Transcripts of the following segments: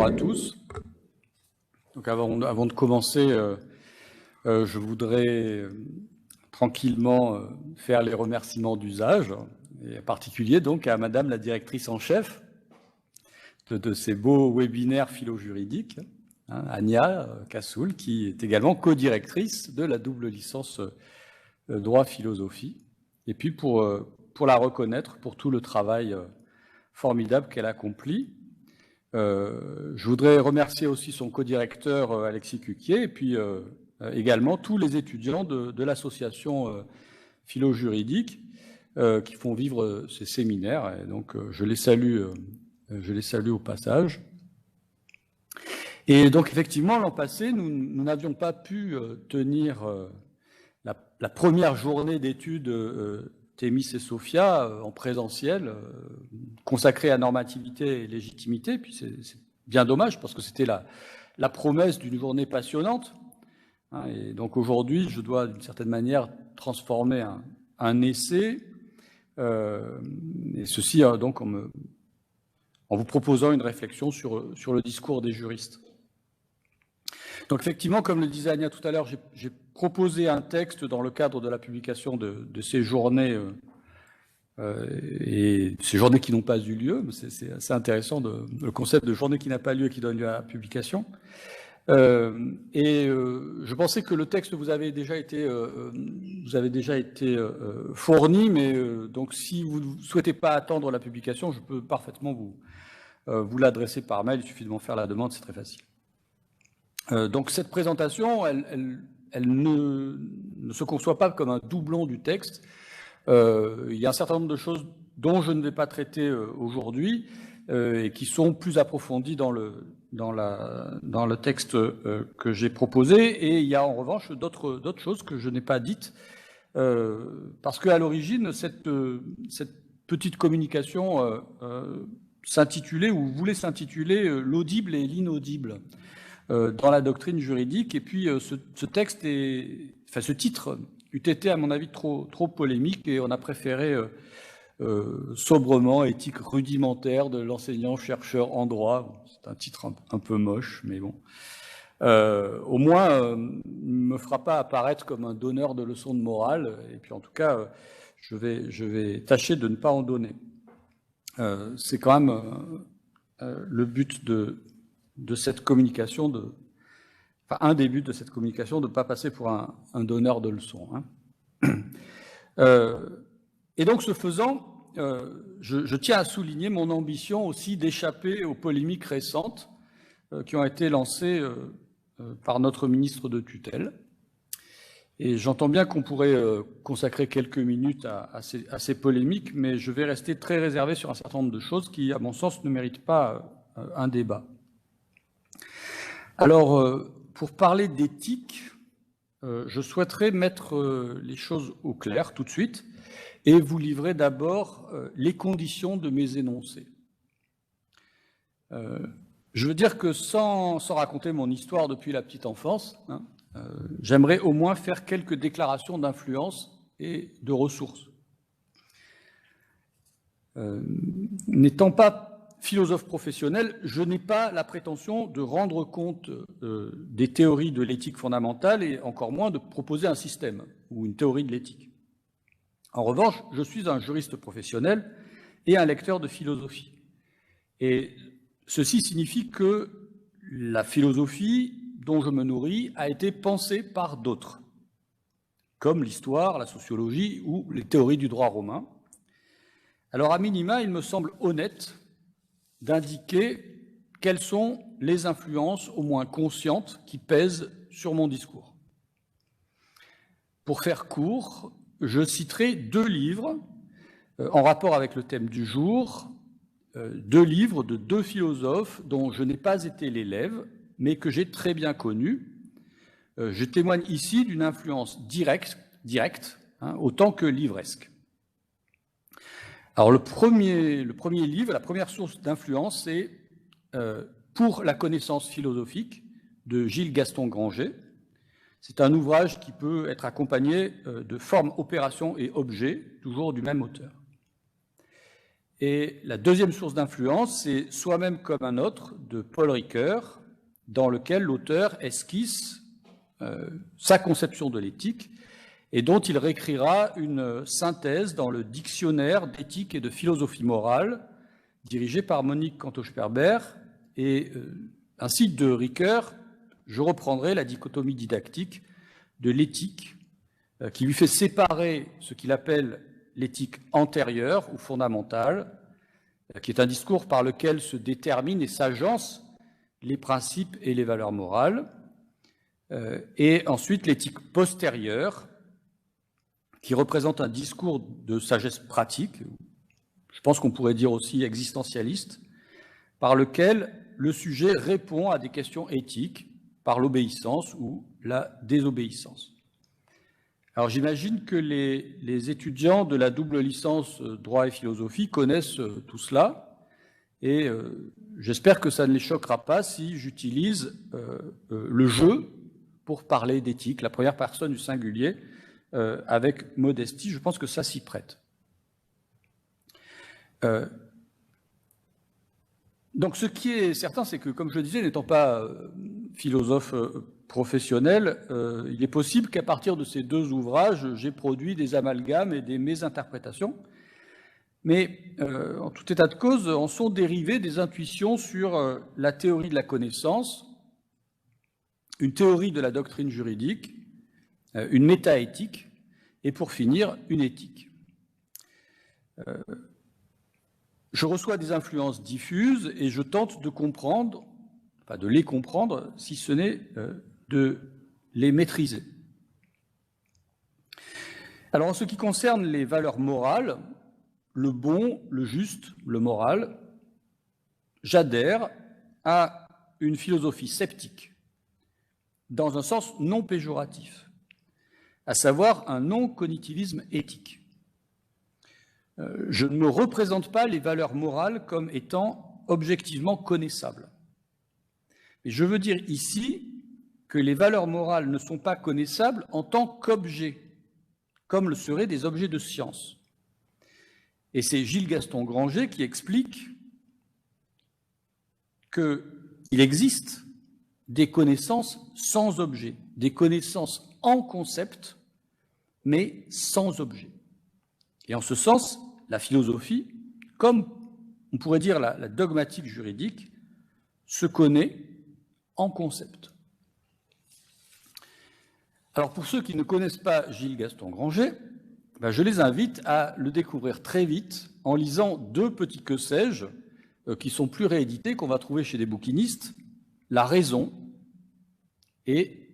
Bonjour à tous. Donc avant de commencer, je voudrais tranquillement faire les remerciements d'usage, et en particulier donc à Madame la directrice en chef de ces beaux webinaires philo-juridiques, Ania Kassoul, qui est également co-directrice de la double licence droit-philosophie, et puis pour la reconnaître pour tout le travail formidable qu'elle accomplit. Je voudrais remercier aussi son co-directeur Alexis Cuquier et puis également tous les étudiants de l'association philo-juridique qui font vivre ces séminaires. Et donc je les salue au passage. Et donc effectivement, l'an passé, nous n'avions pas pu tenir la première journée d'études Thémis et Sophia en présentiel, consacré à normativité et légitimité, puis c'est bien dommage parce que c'était la promesse d'une journée passionnante. Et donc aujourd'hui, je dois d'une certaine manière transformer un essai, et ceci donc en vous proposant une réflexion sur le discours des juristes. Donc effectivement, comme le disait Ania tout à l'heure, j'ai proposé un texte dans le cadre de la publication de ces journées, et ces journées qui n'ont pas eu lieu. C'est assez intéressant le concept de journée qui n'a pas lieu et qui donne lieu à la publication. Je pensais que le texte vous avait déjà été fourni, mais donc si vous ne souhaitez pas attendre la publication, je peux parfaitement vous l'adresser par mail. Il suffit de m'en faire la demande, c'est très facile. Donc cette présentation, elle ne se conçoit pas comme un doublon du texte. Il y a un certain nombre de choses dont je ne vais pas traiter aujourd'hui et qui sont plus approfondies dans le texte que j'ai proposé. Et il y a en revanche d'autres choses que je n'ai pas dites parce qu'à l'origine, cette petite communication s'intitulait ou voulait s'intituler « L'audible et l'inaudible ». Dans la doctrine juridique, et puis ce titre eût été à mon avis trop polémique, et on a préféré sobrement éthique rudimentaire de l'enseignant-chercheur en droit. C'est un titre un peu moche, mais bon. Au moins, il ne me fera pas apparaître comme un donneur de leçons de morale, et puis en tout cas, je vais tâcher de ne pas en donner. C'est quand même le but de cette communication, un des buts de cette communication, de ne pas passer pour un donneur de leçons. Et donc, ce faisant, je tiens à souligner mon ambition aussi d'échapper aux polémiques récentes qui ont été lancées par notre ministre de tutelle. Et j'entends bien qu'on pourrait consacrer quelques minutes à ces polémiques, mais je vais rester très réservé sur un certain nombre de choses qui, à mon sens, ne méritent pas un débat. Alors, pour parler d'éthique, je souhaiterais mettre les choses au clair tout de suite et vous livrer d'abord les conditions de mes énoncés. Je veux dire que sans raconter mon histoire depuis la petite enfance, j'aimerais au moins faire quelques déclarations d'influence et de ressources. N'étant pas philosophe professionnel, je n'ai pas la prétention de rendre compte des théories de l'éthique fondamentale et encore moins de proposer un système ou une théorie de l'éthique. En revanche, je suis un juriste professionnel et un lecteur de philosophie. Et ceci signifie que la philosophie dont je me nourris a été pensée par d'autres, comme l'histoire, la sociologie ou les théories du droit romain. Alors, à minima, il me semble honnête d'indiquer quelles sont les influences, au moins conscientes, qui pèsent sur mon discours. Pour faire court, je citerai 2 livres en rapport avec le thème du jour, 2 livres de 2 philosophes dont je n'ai pas été l'élève, mais que j'ai très bien connus. Je témoigne ici d'une influence directe, autant que livresque. Alors le premier livre, la première source d'influence, c'est Pour la connaissance philosophique de Gilles Gaston Granger. C'est un ouvrage qui peut être accompagné de Forme, opération et objet, toujours du même auteur. Et la deuxième source d'influence, c'est Soi-même comme un autre de Paul Ricoeur, dans lequel l'auteur esquisse sa conception de l'éthique et dont il réécrira une synthèse dans le dictionnaire d'éthique et de philosophie morale, dirigé par Monique Canto-Sperber. Et ainsi, de Ricoeur, je reprendrai la dichotomie didactique de l'éthique, qui lui fait séparer ce qu'il appelle l'éthique antérieure ou fondamentale, qui est un discours par lequel se déterminent et s'agencent les principes et les valeurs morales, et ensuite l'éthique postérieure, qui représente un discours de sagesse pratique, je pense qu'on pourrait dire aussi existentialiste, par lequel le sujet répond à des questions éthiques par l'obéissance ou la désobéissance. Alors j'imagine que les étudiants de la double licence droit et philosophie connaissent tout cela, et j'espère que ça ne les choquera pas si j'utilise le jeu pour parler d'éthique, la première personne du singulier, avec modestie. Je pense que ça s'y prête. Donc ce qui est certain, c'est que, comme je le disais, n'étant pas philosophe professionnel, il est possible qu'à partir de ces deux ouvrages, j'ai produit des amalgames et des mésinterprétations. Mais en tout état de cause, en sont dérivées des intuitions sur la théorie de la connaissance, une théorie de la doctrine juridique, une métaéthique, et pour finir, une éthique. Je reçois des influences diffuses et je tente de comprendre, enfin de les comprendre, si ce n'est de les maîtriser. Alors en ce qui concerne les valeurs morales, le bon, le juste, le moral, j'adhère à une philosophie sceptique, dans un sens non péjoratif, à savoir un non-cognitivisme éthique. Je ne me représente pas les valeurs morales comme étant objectivement connaissables. Mais je veux dire ici que les valeurs morales ne sont pas connaissables en tant qu'objets, comme le seraient des objets de science. Et c'est Gilles Gaston Granger qui explique qu'il existe des connaissances sans objet, des connaissances en concept, mais sans objet. Et en ce sens, la philosophie, comme on pourrait dire la dogmatique juridique, se connaît en concept. Alors pour ceux qui ne connaissent pas Gilles Gaston Granger, je les invite à le découvrir très vite en lisant deux petits que sais-je qui sont plus réédités, qu'on va trouver chez des bouquinistes, La raison et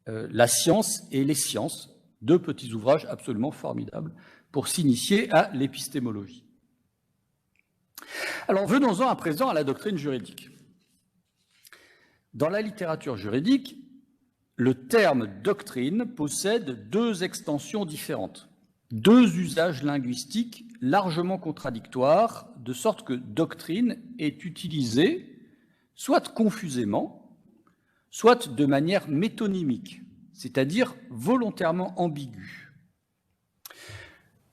La science et les sciences, deux petits ouvrages absolument formidables pour s'initier à l'épistémologie. Alors venons-en à présent à la doctrine juridique. Dans la littérature juridique, le terme doctrine possède deux extensions différentes, deux usages linguistiques largement contradictoires, de sorte que doctrine est utilisée soit confusément, soit de manière métonymique, c'est-à-dire volontairement ambiguë.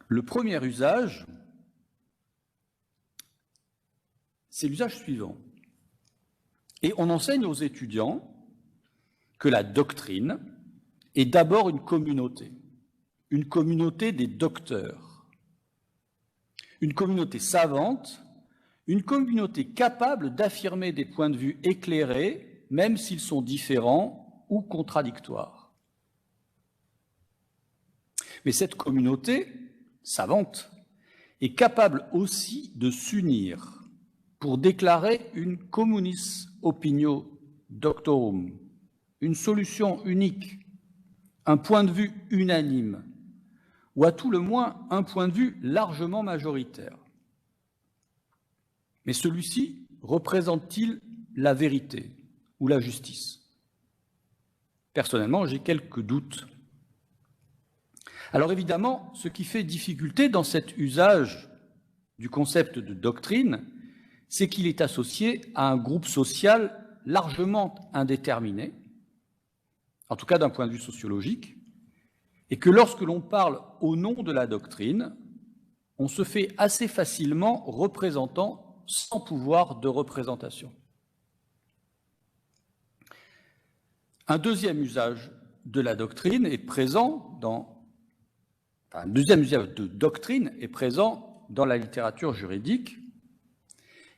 Le premier usage, c'est l'usage suivant. Et on enseigne aux étudiants que la doctrine est d'abord une communauté des docteurs, une communauté savante, une communauté capable d'affirmer des points de vue éclairés, même s'ils sont différents ou contradictoires. Mais cette communauté savante est capable aussi de s'unir pour déclarer une communis opinio doctorum, une solution unique, un point de vue unanime, ou à tout le moins un point de vue largement majoritaire. Mais celui-ci représente-t-il la vérité ou la justice? Personnellement, j'ai quelques doutes. Alors évidemment, ce qui fait difficulté dans cet usage du concept de doctrine, c'est qu'il est associé à un groupe social largement indéterminé, en tout cas d'un point de vue sociologique, et que lorsque l'on parle au nom de la doctrine, on se fait assez facilement représentant sans pouvoir de représentation. Un deuxième usage de la doctrine est présent un deuxième usage de doctrine est présent dans la littérature juridique,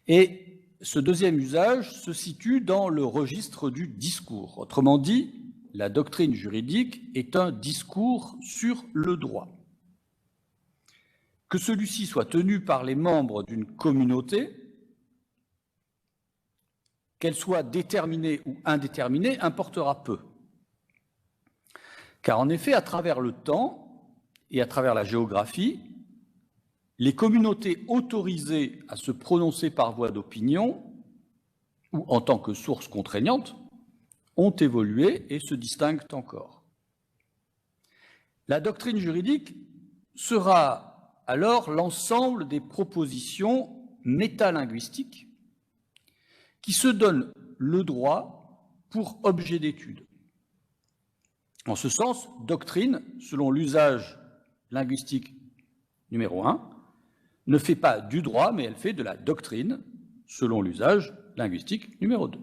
et ce deuxième usage se situe dans le registre du discours. Autrement dit, la doctrine juridique est un discours sur le droit. Que celui-ci soit tenu par les membres d'une communauté, qu'elle soit déterminée ou indéterminée, importera peu. Car en effet, à travers le temps et à travers la géographie, les communautés autorisées à se prononcer par voie d'opinion ou en tant que source contraignante ont évolué et se distinguent encore. La doctrine juridique sera alors l'ensemble des propositions métalinguistiques qui se donnent le droit pour objet d'étude. En ce sens, doctrine, selon l'usage linguistique numéro 1, ne fait pas du droit, mais elle fait de la doctrine, selon l'usage linguistique numéro 2.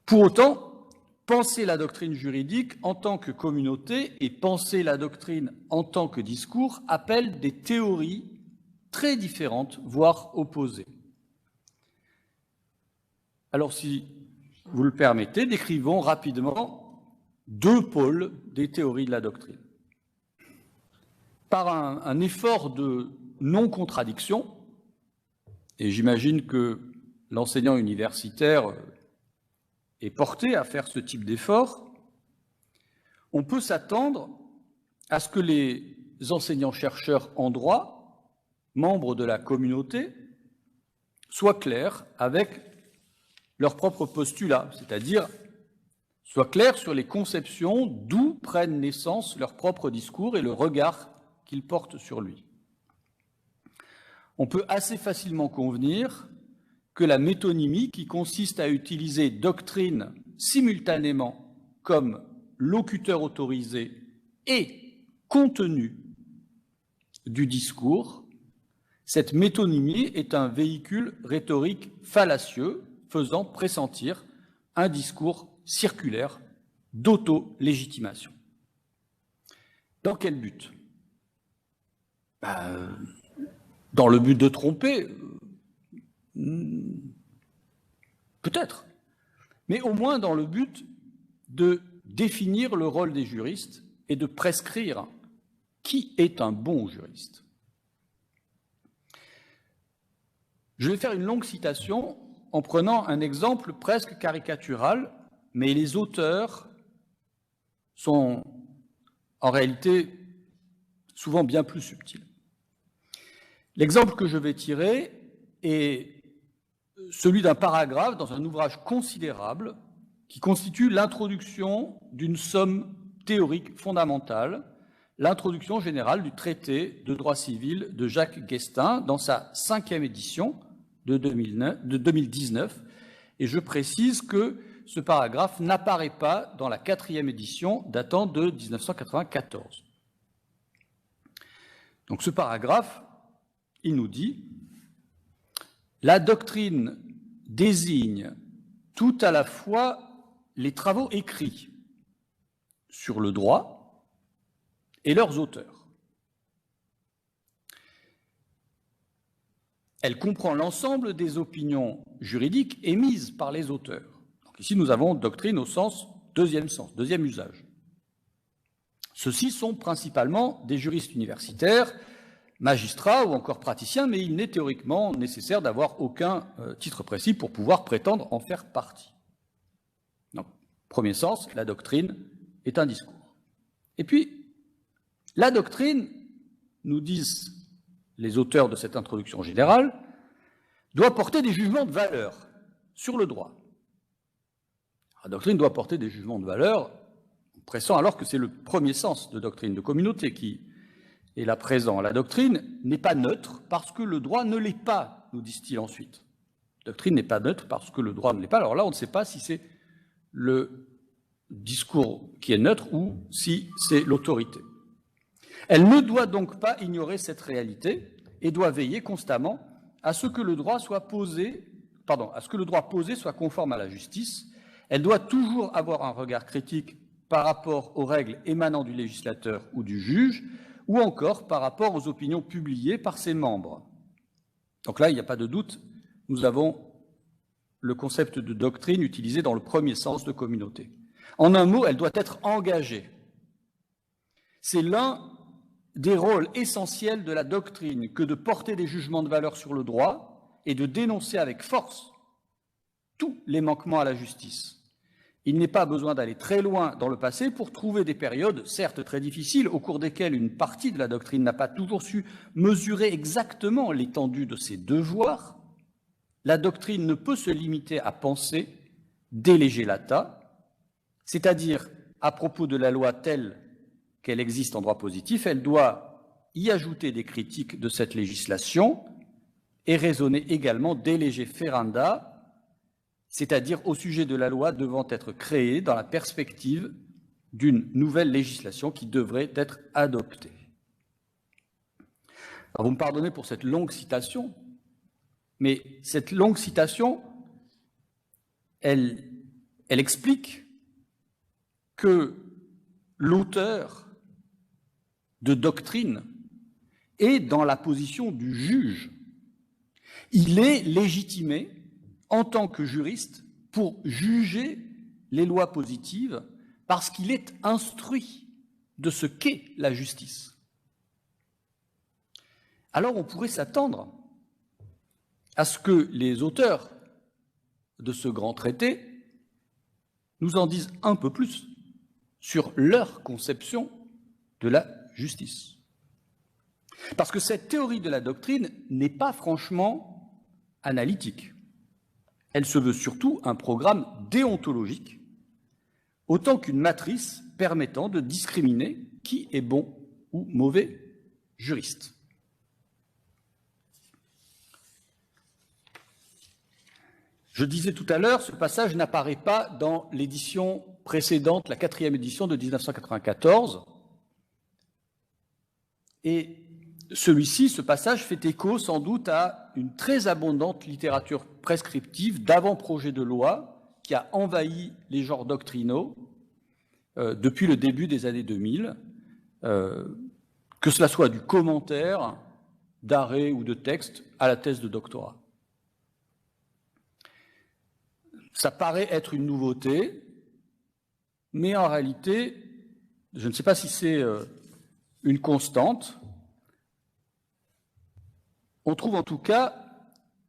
Pour autant, penser la doctrine juridique en tant que communauté et penser la doctrine en tant que discours appellent des théories très différentes, voire opposées. Alors, si vous le permettez, décrivons rapidement deux pôles des théories de la doctrine. Par un effort de non-contradiction, et j'imagine que l'enseignant universitaire est porté à faire ce type d'effort, on peut s'attendre à ce que les enseignants-chercheurs en droit, membres de la communauté, soient clairs avec leur propre postulat, c'est-à-dire soient clairs sur les conceptions d'où prennent naissance leur propre discours et le regard qu'ils portent sur lui. On peut assez facilement convenir que la métonymie, qui consiste à utiliser doctrine simultanément comme locuteur autorisé et contenu du discours, cette métonymie est un véhicule rhétorique fallacieux faisant pressentir un discours circulaire d'auto-légitimation. Dans quel but ? Dans le but de tromper, peut-être, mais au moins dans le but de définir le rôle des juristes et de prescrire qui est un bon juriste. Je vais faire une longue citation en prenant un exemple presque caricatural, mais les auteurs sont en réalité souvent bien plus subtils. L'exemple que je vais tirer est celui d'un paragraphe dans un ouvrage considérable qui constitue l'introduction d'une somme théorique fondamentale, l'introduction générale du traité de droit civil de Jacques Guestin dans sa 5e édition de 2019. Et je précise que ce paragraphe n'apparaît pas dans la 4e édition datant de 1994. Donc ce paragraphe, il nous dit « La doctrine désigne tout à la fois les travaux écrits sur le droit et leurs auteurs. Elle comprend l'ensemble des opinions juridiques émises par les auteurs. » Donc ici, nous avons doctrine au deuxième usage. Ceux-ci sont principalement des juristes universitaires, magistrats ou encore praticiens, mais il n'est théoriquement nécessaire d'avoir aucun titre précis pour pouvoir prétendre en faire partie. Donc, premier sens, la doctrine est un discours. Et puis, la doctrine, nous disent les auteurs de cette introduction générale, doit porter des jugements de valeur sur le droit. La doctrine doit porter des jugements de valeur, pressant alors que c'est le premier sens de doctrine de communauté qui est là présent. La doctrine n'est pas neutre parce que le droit ne l'est pas, nous disent-ils ensuite. La doctrine n'est pas neutre parce que le droit ne l'est pas. Alors là, on ne sait pas si c'est le discours qui est neutre ou si c'est l'autorité. Elle ne doit donc pas ignorer cette réalité et doit veiller constamment à ce que le droit posé soit conforme à la justice. Elle doit toujours avoir un regard critique par rapport aux règles émanant du législateur ou du juge, ou encore par rapport aux opinions publiées par ses membres. Donc là, il n'y a pas de doute, nous avons le concept de doctrine utilisé dans le premier sens de communauté. En un mot, elle doit être engagée. C'est l'un des rôles essentiels de la doctrine que de porter des jugements de valeur sur le droit et de dénoncer avec force tous les manquements à la justice. Il n'est pas besoin d'aller très loin dans le passé pour trouver des périodes, certes très difficiles, au cours desquelles une partie de la doctrine n'a pas toujours su mesurer exactement l'étendue de ses devoirs. La doctrine ne peut se limiter à penser de lege lata, c'est-à-dire à propos de la loi telle qu'elle existe en droit positif, elle doit y ajouter des critiques de cette législation et raisonner également de lege ferenda, c'est-à-dire au sujet de la loi devant être créée dans la perspective d'une nouvelle législation qui devrait être adoptée. Alors vous me pardonnez pour cette longue citation, mais cette longue citation, elle explique que l'auteur de doctrine est dans la position du juge. Il est légitimé en tant que juriste pour juger les lois positives parce qu'il est instruit de ce qu'est la justice. Alors on pourrait s'attendre à ce que les auteurs de ce grand traité nous en disent un peu plus sur leur conception de la justice. Parce que cette théorie de la doctrine n'est pas franchement analytique. Elle se veut surtout un programme déontologique, autant qu'une matrice permettant de discriminer qui est bon ou mauvais juriste. Je disais tout à l'heure, ce passage n'apparaît pas dans l'édition précédente, la 4e édition de 1994. Et ce passage fait écho sans doute à une très abondante littérature prescriptive d'avant-projet de loi qui a envahi les genres doctrinaux depuis le début des années 2000, que cela soit du commentaire, d'arrêt ou de texte à la thèse de doctorat. Ça paraît être une nouveauté, mais en réalité, je ne sais pas si c'est une constante. On trouve en tout cas,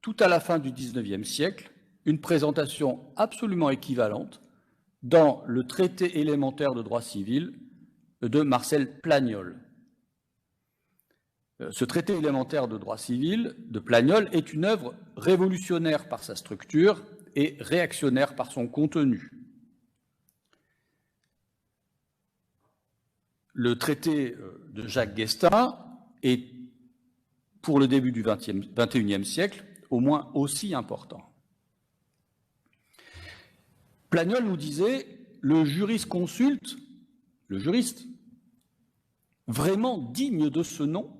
tout à la fin du XIXe siècle, une présentation absolument équivalente dans le traité élémentaire de droit civil de Marcel Plagnol. Ce traité élémentaire de droit civil de Plagnol est une œuvre révolutionnaire par sa structure et réactionnaire par son contenu. Le traité de Jacques Guestin est, pour le début du XXIe siècle, au moins aussi important. Plagnol nous disait, le jurisconsulte, le juriste, vraiment digne de ce nom,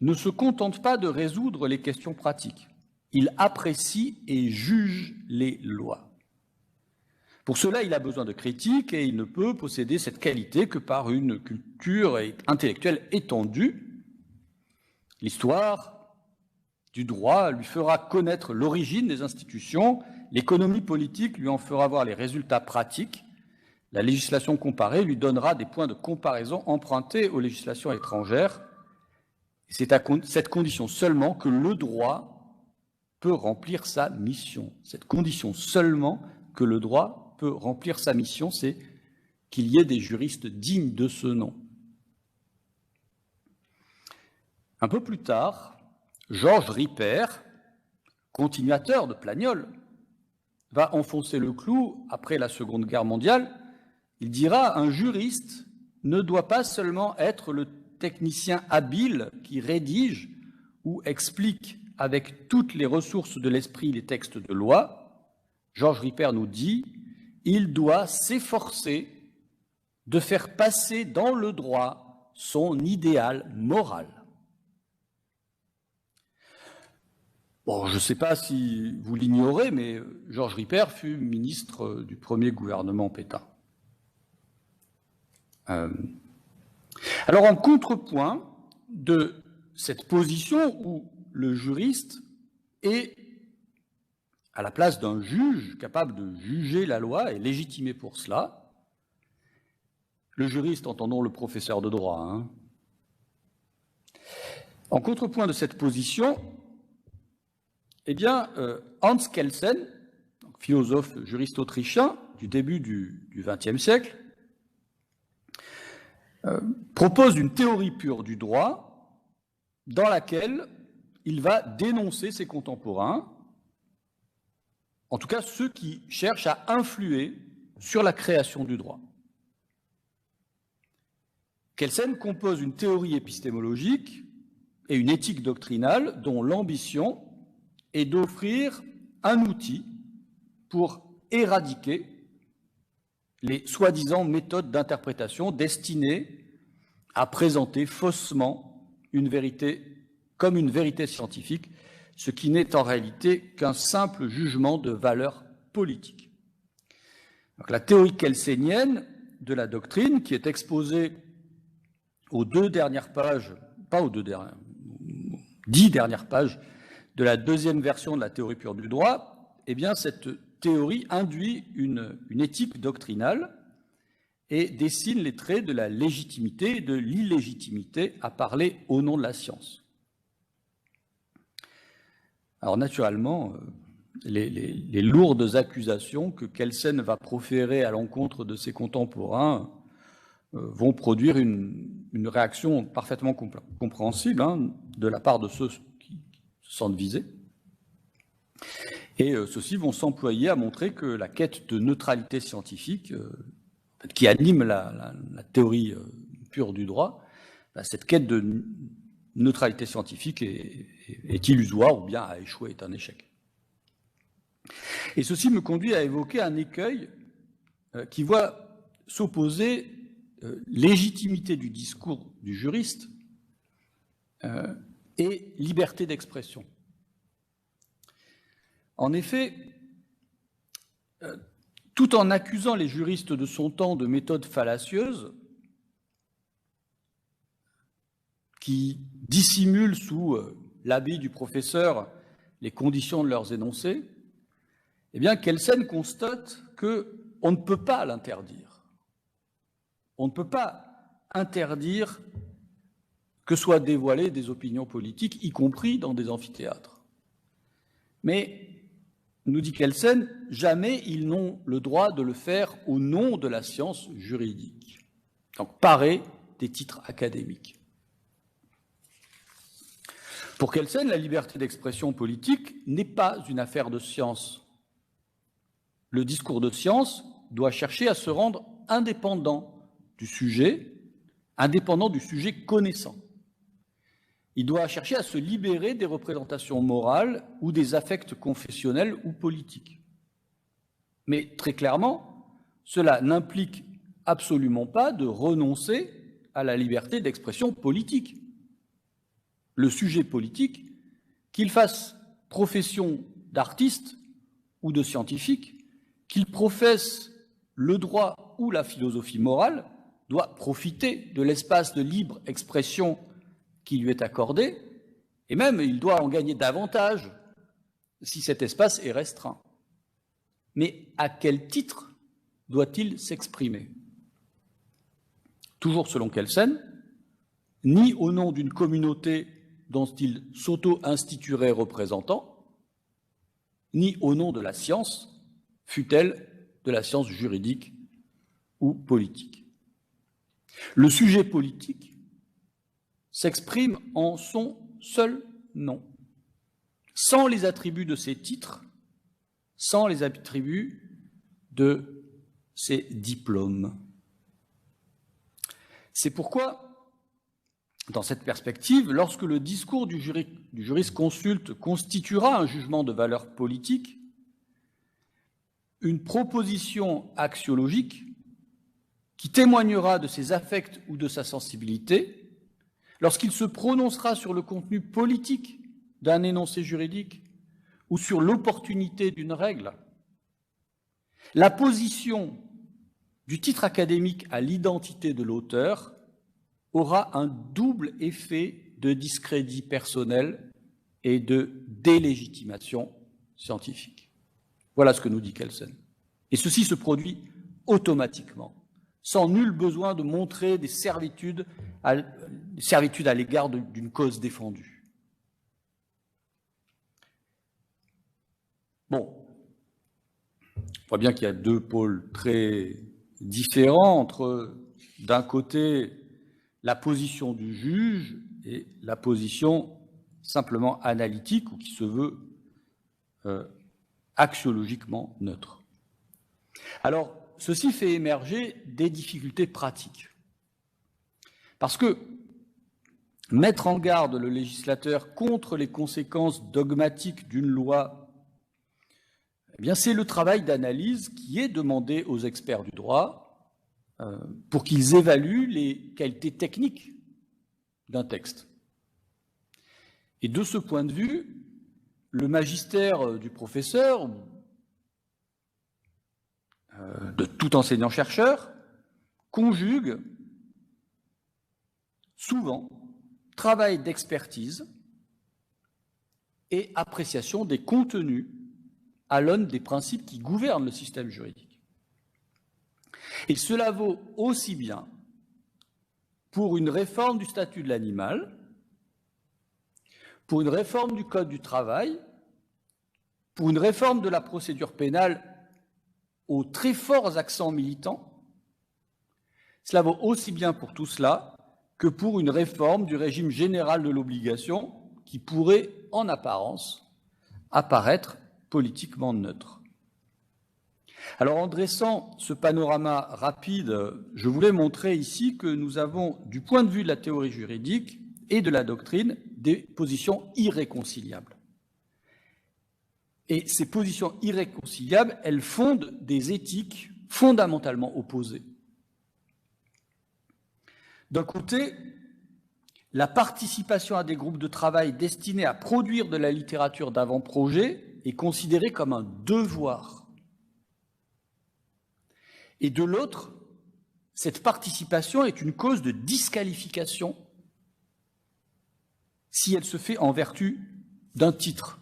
ne se contente pas de résoudre les questions pratiques. Il apprécie et juge les lois. Pour cela, il a besoin de critique et il ne peut posséder cette qualité que par une culture intellectuelle étendue. L'histoire du droit lui fera connaître l'origine des institutions, l'économie politique lui en fera voir les résultats pratiques, la législation comparée lui donnera des points de comparaison empruntés aux législations étrangères. C'est à cette condition seulement que le droit peut remplir sa mission. Cette condition seulement que le droit peut remplir sa mission, c'est qu'il y ait des juristes dignes de ce nom. Un peu plus tard, Georges Ripert, continuateur de Plagnol, va enfoncer le clou après la Seconde Guerre mondiale. Il dira « Un juriste ne doit pas seulement être le technicien habile qui rédige ou explique avec toutes les ressources de l'esprit les textes de loi. Georges Ripert nous dit « Il doit s'efforcer de faire passer dans le droit son idéal moral. Bon, je ne sais pas si vous l'ignorez, mais Georges Ripert fut ministre du premier gouvernement Pétain. Alors, en contrepoint de cette position où le juriste est à la place d'un juge capable de juger la loi et légitimé pour cela, le juriste, entendons le professeur de droit, hein. En contrepoint de cette position, eh bien, Hans Kelsen, philosophe juriste autrichien du début du XXe siècle, propose une théorie pure du droit dans laquelle il va dénoncer ses contemporains, en tout cas ceux qui cherchent à influer sur la création du droit. Kelsen compose une théorie épistémologique et une éthique doctrinale dont l'ambition est d'offrir un outil pour éradiquer les soi-disant méthodes d'interprétation destinées à présenter faussement une vérité comme une vérité scientifique, ce qui n'est en réalité qu'un simple jugement de valeur politique. Donc, la théorie kelsenienne de la doctrine, qui est exposée aux 2 dernières pages, pas aux 10 dernières pages de la deuxième version de la théorie pure du droit, eh bien, cette théorie induit une éthique doctrinale et dessine les traits de la légitimité et de l'illégitimité à parler au nom de la science. Alors, naturellement, les lourdes accusations que Kelsen va proférer à l'encontre de ses contemporains vont produire une réaction parfaitement compréhensible de la part de ceux qui se sentent visés. Et ceux-ci vont s'employer à montrer que la quête de neutralité scientifique, qui anime la théorie pure du droit, cette quête de neutralité scientifique est illusoire ou bien a échoué, est un échec. Et ceci me conduit à évoquer un écueil qui voit s'opposer légitimité du discours du juriste et liberté d'expression. En effet, tout en accusant les juristes de son temps de méthodes fallacieuses qui dissimulent sous l'habit du professeur les conditions de leurs énoncés, eh bien, Kelsen constate qu'on ne peut pas l'interdire. On ne peut pas interdire que soient dévoilées des opinions politiques, y compris dans des amphithéâtres. Mais, nous dit Kelsen, jamais ils n'ont le droit de le faire au nom de la science juridique. Donc, paré des titres académiques. Pour Kelsen, la liberté d'expression politique n'est pas une affaire de science. Le discours de science doit chercher à se rendre indépendant du sujet connaissant. Il doit chercher à se libérer des représentations morales ou des affects confessionnels ou politiques. Mais très clairement, cela n'implique absolument pas de renoncer à la liberté d'expression politique. Le sujet politique, qu'il fasse profession d'artiste ou de scientifique, qu'il professe le droit ou la philosophie morale, doit profiter de l'espace de libre expression qui lui est accordé, et même il doit en gagner davantage si cet espace est restreint. Mais à quel titre doit-il s'exprimer? Toujours selon Kelsen, ni au nom d'une communauté dont il s'auto-instituerait représentant, ni au nom de la science, fût-elle de la science juridique ou politique. Le sujet politique s'exprime en son seul nom, sans les attributs de ses titres, sans les attributs de ses diplômes. C'est pourquoi, dans cette perspective, lorsque le discours du jurisconsulte constituera un jugement de valeur politique, une proposition axiologique qui témoignera de ses affects ou de sa sensibilité, lorsqu'il se prononcera sur le contenu politique d'un énoncé juridique ou sur l'opportunité d'une règle, la position du titre académique à l'identité de l'auteur aura un double effet de discrédit personnel et de délégitimation scientifique. Voilà ce que nous dit Kelsen. Et ceci se produit automatiquement, sans nul besoin de montrer des servitudes à l'égard d'une cause défendue. Bon, on voit bien qu'il y a deux pôles très différents entre, d'un côté, la position du juge et la position simplement analytique ou qui se veut axiologiquement neutre. Alors, ceci fait émerger des difficultés pratiques. Parce que mettre en garde le législateur contre les conséquences dogmatiques d'une loi, eh bien, c'est le travail d'analyse qui est demandé aux experts du droit pour qu'ils évaluent les qualités techniques d'un texte. Et de ce point de vue, le magistère du professeur, de tout enseignant-chercheur, conjugue souvent travail d'expertise et appréciation des contenus à l'aune des principes qui gouvernent le système juridique. Et cela vaut aussi bien pour une réforme du statut de l'animal, pour une réforme du Code du travail, pour une réforme de la procédure pénale aux très forts accents militants. Cela vaut aussi bien pour tout cela que pour une réforme du régime général de l'obligation qui pourrait, en apparence, apparaître politiquement neutre. Alors, en dressant ce panorama rapide, je voulais montrer ici que nous avons, du point de vue de la théorie juridique et de la doctrine, des positions irréconciliables. Et ces positions irréconciliables, elles fondent des éthiques fondamentalement opposées. D'un côté, la participation à des groupes de travail destinés à produire de la littérature d'avant-projet est considérée comme un devoir. Et de l'autre, cette participation est une cause de disqualification si elle se fait en vertu d'un titre.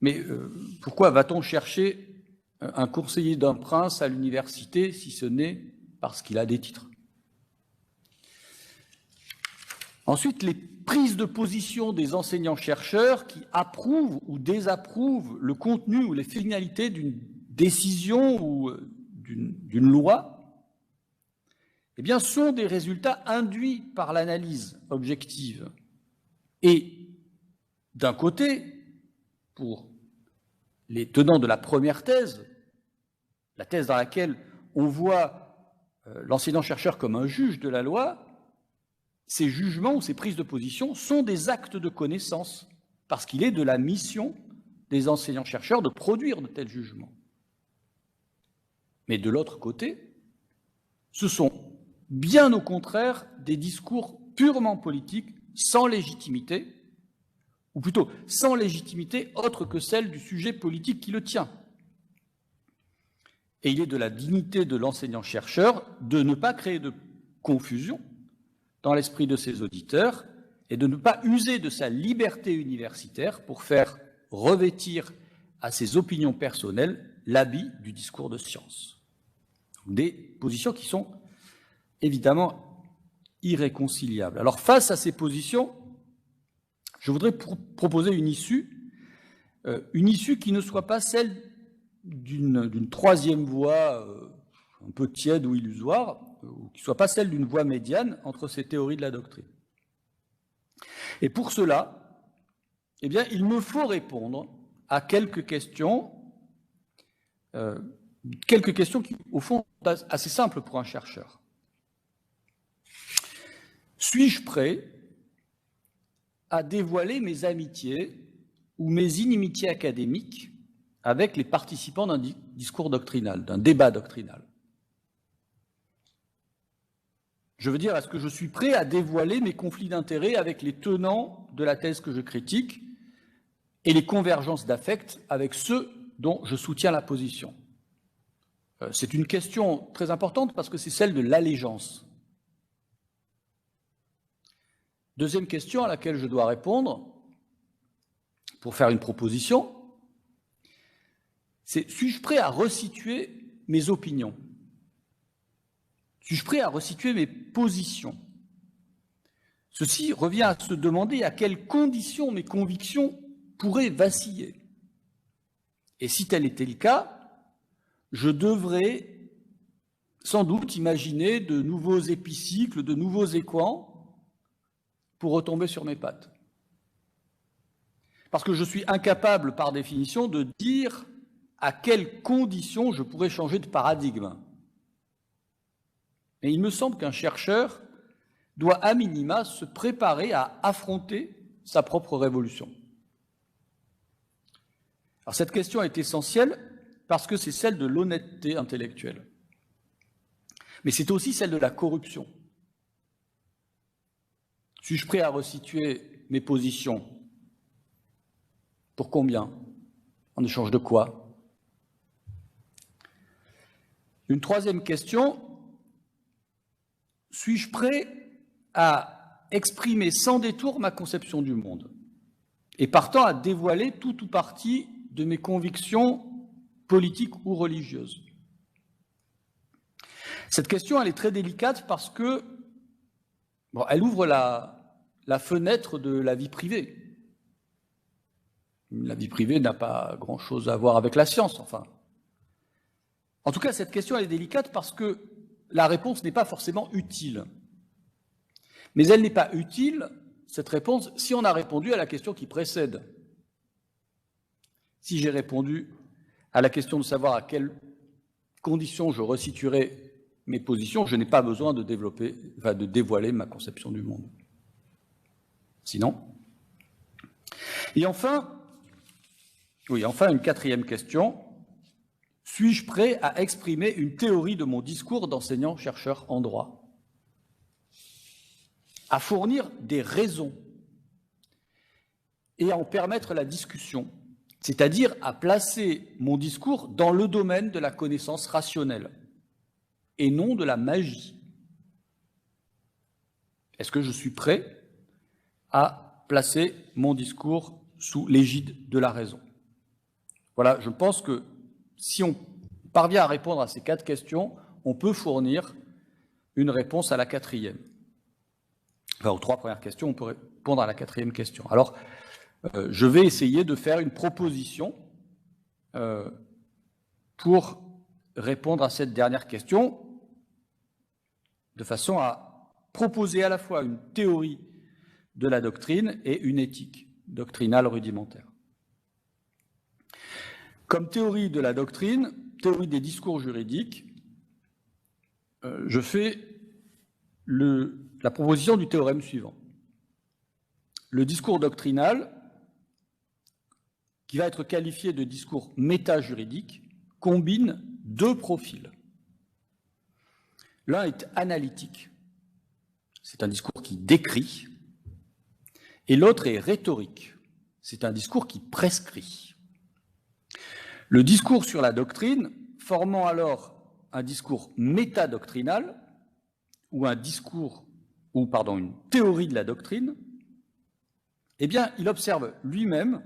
Mais pourquoi va-t-on chercher un conseiller d'un prince à l'université si ce n'est parce qu'il a des titres? Ensuite, les prises de position des enseignants-chercheurs qui approuvent ou désapprouvent le contenu ou les finalités d'une décision ou d'une loi, eh bien, sont des résultats induits par l'analyse objective. Et d'un côté, pour les tenants de la première thèse, la thèse dans laquelle on voit l'enseignant-chercheur comme un juge de la loi, ces jugements ou ces prises de position sont des actes de connaissance, parce qu'il est de la mission des enseignants-chercheurs de produire de tels jugements. Mais de l'autre côté, ce sont bien au contraire des discours purement politiques, sans légitimité, ou plutôt sans légitimité autre que celle du sujet politique qui le tient. Et il est de la dignité de l'enseignant-chercheur de ne pas créer de confusion dans l'esprit de ses auditeurs et de ne pas user de sa liberté universitaire pour faire revêtir à ses opinions personnelles l'habit du discours de science. Des positions qui sont évidemment irréconciliables. Alors face à ces positions, je voudrais proposer une issue qui ne soit pas celle d'une troisième voie un peu tiède ou illusoire, ou qui ne soit pas celle d'une voie médiane entre ces théories de la doctrine. Et pour cela, eh bien, il me faut répondre à quelques questions qui, au fond, sont assez simples pour un chercheur. Suis-je prêt à dévoiler mes amitiés ou mes inimitiés académiques avec les participants d'un discours doctrinal, d'un débat doctrinal? Je veux dire, est-ce que je suis prêt à dévoiler mes conflits d'intérêts avec les tenants de la thèse que je critique et les convergences d'affect avec ceux dont je soutiens la position? C'est une question très importante parce que c'est celle de l'allégeance. Deuxième question à laquelle je dois répondre pour faire une proposition, c'est: suis-je prêt à resituer mes opinions? Suis-je prêt à resituer mes positions? Ceci revient à se demander à quelles conditions mes convictions pourraient vaciller. Et si tel était le cas, je devrais sans doute imaginer de nouveaux épicycles, de nouveaux équans pour retomber sur mes pattes. Parce que je suis incapable, par définition, de dire à quelles conditions je pourrais changer de paradigme. Et il me semble qu'un chercheur doit à minima se préparer à affronter sa propre révolution. Alors cette question est essentielle parce que c'est celle de l'honnêteté intellectuelle. Mais c'est aussi celle de la corruption. Suis-je prêt à resituer mes positions? Pour combien? En échange de quoi? Une troisième question: suis-je prêt à exprimer sans détour ma conception du monde et partant à dévoiler tout ou partie de mes convictions politiques ou religieuses? Cette question, elle est très délicate parce que elle ouvre la fenêtre de la vie privée. La vie privée n'a pas grand-chose à voir avec la science, enfin. En tout cas, cette question, elle est délicate parce que la réponse n'est pas forcément utile. Mais elle n'est pas utile, cette réponse, si on a répondu à la question qui précède. Si j'ai répondu à la question de savoir à quelles conditions je resituerai mes positions, je n'ai pas besoin de dévoiler ma conception du monde. Sinon. Et enfin, une quatrième question: suis-je prêt à exprimer une théorie de mon discours d'enseignant-chercheur en droit? À fournir des raisons et à en permettre la discussion, c'est-à-dire à placer mon discours dans le domaine de la connaissance rationnelle et non de la magie. Est-ce que je suis prêt à placer mon discours sous l'égide de la raison? Voilà, je pense que si on parvient à répondre à ces 4 questions, on peut fournir une réponse à la quatrième. Enfin, aux 3 premières questions, on peut répondre à la 4e question. Alors, je vais essayer de faire une proposition pour répondre à cette dernière question, de façon à proposer à la fois une théorie de la doctrine et une éthique doctrinale rudimentaire. Comme théorie de la doctrine, théorie des discours juridiques, je fais la proposition du théorème suivant. Le discours doctrinal, qui va être qualifié de discours méta-juridique, combine 2 profils. L'un est analytique, c'est un discours qui décrit, et l'autre est rhétorique, c'est un discours qui prescrit. Le discours sur la doctrine, formant alors un discours métadoctrinal, ou une théorie de la doctrine, eh bien, il observe lui-même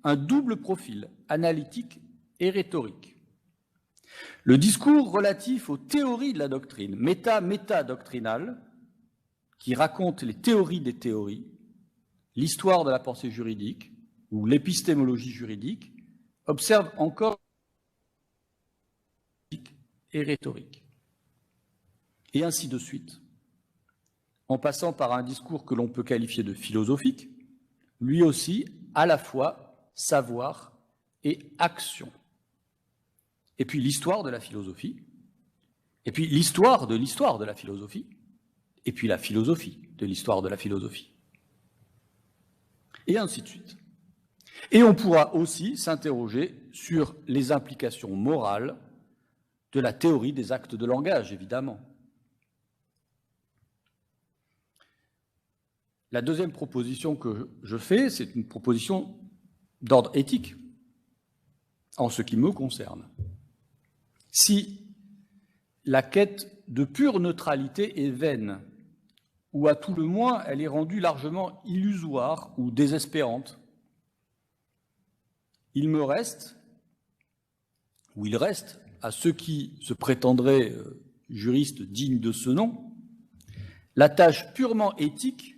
un double profil, analytique et rhétorique. Le discours relatif aux théories de la doctrine, méta-doctrinal, qui raconte les théories des théories, l'histoire de la pensée juridique ou l'épistémologie juridique, observe encore et rhétorique. Et ainsi de suite, en passant par un discours que l'on peut qualifier de philosophique, lui aussi à la fois savoir et action. Et puis l'histoire de la philosophie, et puis l'histoire de la philosophie, et puis la philosophie de l'histoire de la philosophie. Et ainsi de suite. Et on pourra aussi s'interroger sur les implications morales de la théorie des actes de langage, évidemment. La deuxième proposition que je fais, c'est une proposition d'ordre éthique, en ce qui me concerne. Si la quête de pure neutralité est vaine, ou à tout le moins elle est rendue largement illusoire ou désespérante, il reste à ceux qui se prétendraient juristes dignes de ce nom, la tâche purement éthique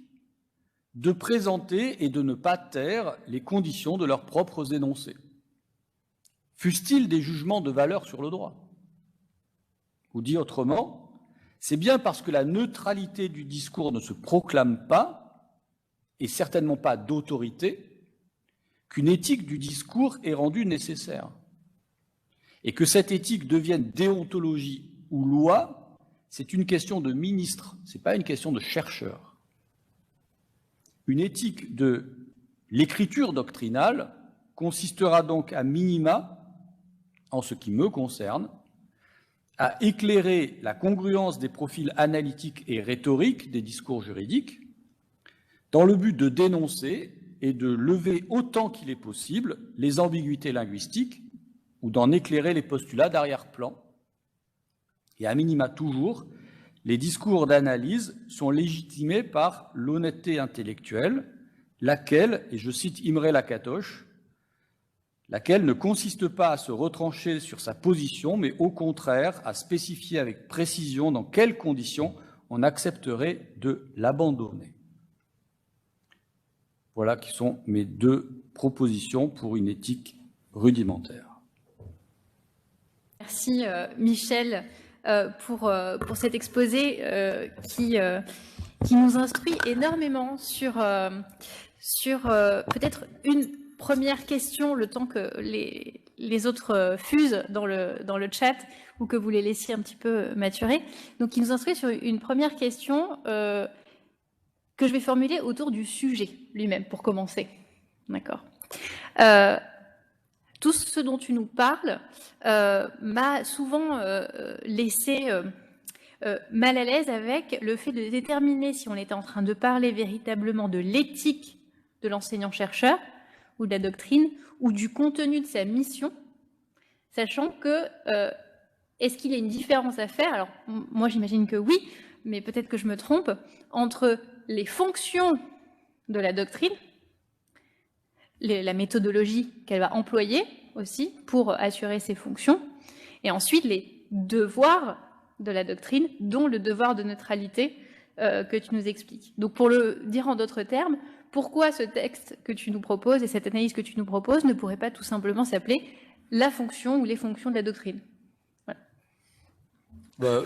de présenter et de ne pas taire les conditions de leurs propres énoncés, fussent-ils des jugements de valeur sur le droit. Ou dit autrement, c'est bien parce que la neutralité du discours ne se proclame pas, et certainement pas d'autorité, qu'une éthique du discours est rendue nécessaire. Et que cette éthique devienne déontologie ou loi, c'est une question de ministre, ce n'est pas une question de chercheur. Une éthique de l'écriture doctrinale consistera donc à minima, en ce qui me concerne, à éclairer la congruence des profils analytiques et rhétoriques des discours juridiques, dans le but de dénoncer et de lever autant qu'il est possible les ambiguïtés linguistiques ou d'en éclairer les postulats d'arrière-plan. Et à minima toujours, les discours d'analyse sont légitimés par l'honnêteté intellectuelle, laquelle, et je cite Imre Lakatos, laquelle ne consiste pas à se retrancher sur sa position, mais au contraire à spécifier avec précision dans quelles conditions on accepterait de l'abandonner. Voilà qui sont mes deux propositions pour une éthique rudimentaire. Merci Michel pour cet exposé qui nous instruit énormément sur peut-être une première question, le temps que les autres fusent dans le chat ou que vous les laissiez un petit peu maturer. Donc, il nous instruit sur une première question que je vais formuler autour du sujet lui-même, pour commencer. D'accord. Tout ce dont tu nous parles m'a souvent laissé mal à l'aise avec le fait de déterminer si on était en train de parler véritablement de l'éthique de l'enseignant-chercheur ou de la doctrine ou du contenu de sa mission, sachant que est-ce qu'il y a une différence à faire? Alors moi j'imagine que oui, mais peut-être que je me trompe, entre les fonctions de la doctrine, la méthodologie qu'elle va employer aussi pour assurer ses fonctions, et ensuite les devoirs de la doctrine, dont le devoir de neutralité que tu nous expliques. Donc pour le dire en d'autres termes, pourquoi ce texte que tu nous proposes et cette analyse que tu nous proposes ne pourrait pas tout simplement s'appeler la fonction ou les fonctions de la doctrine? Voilà.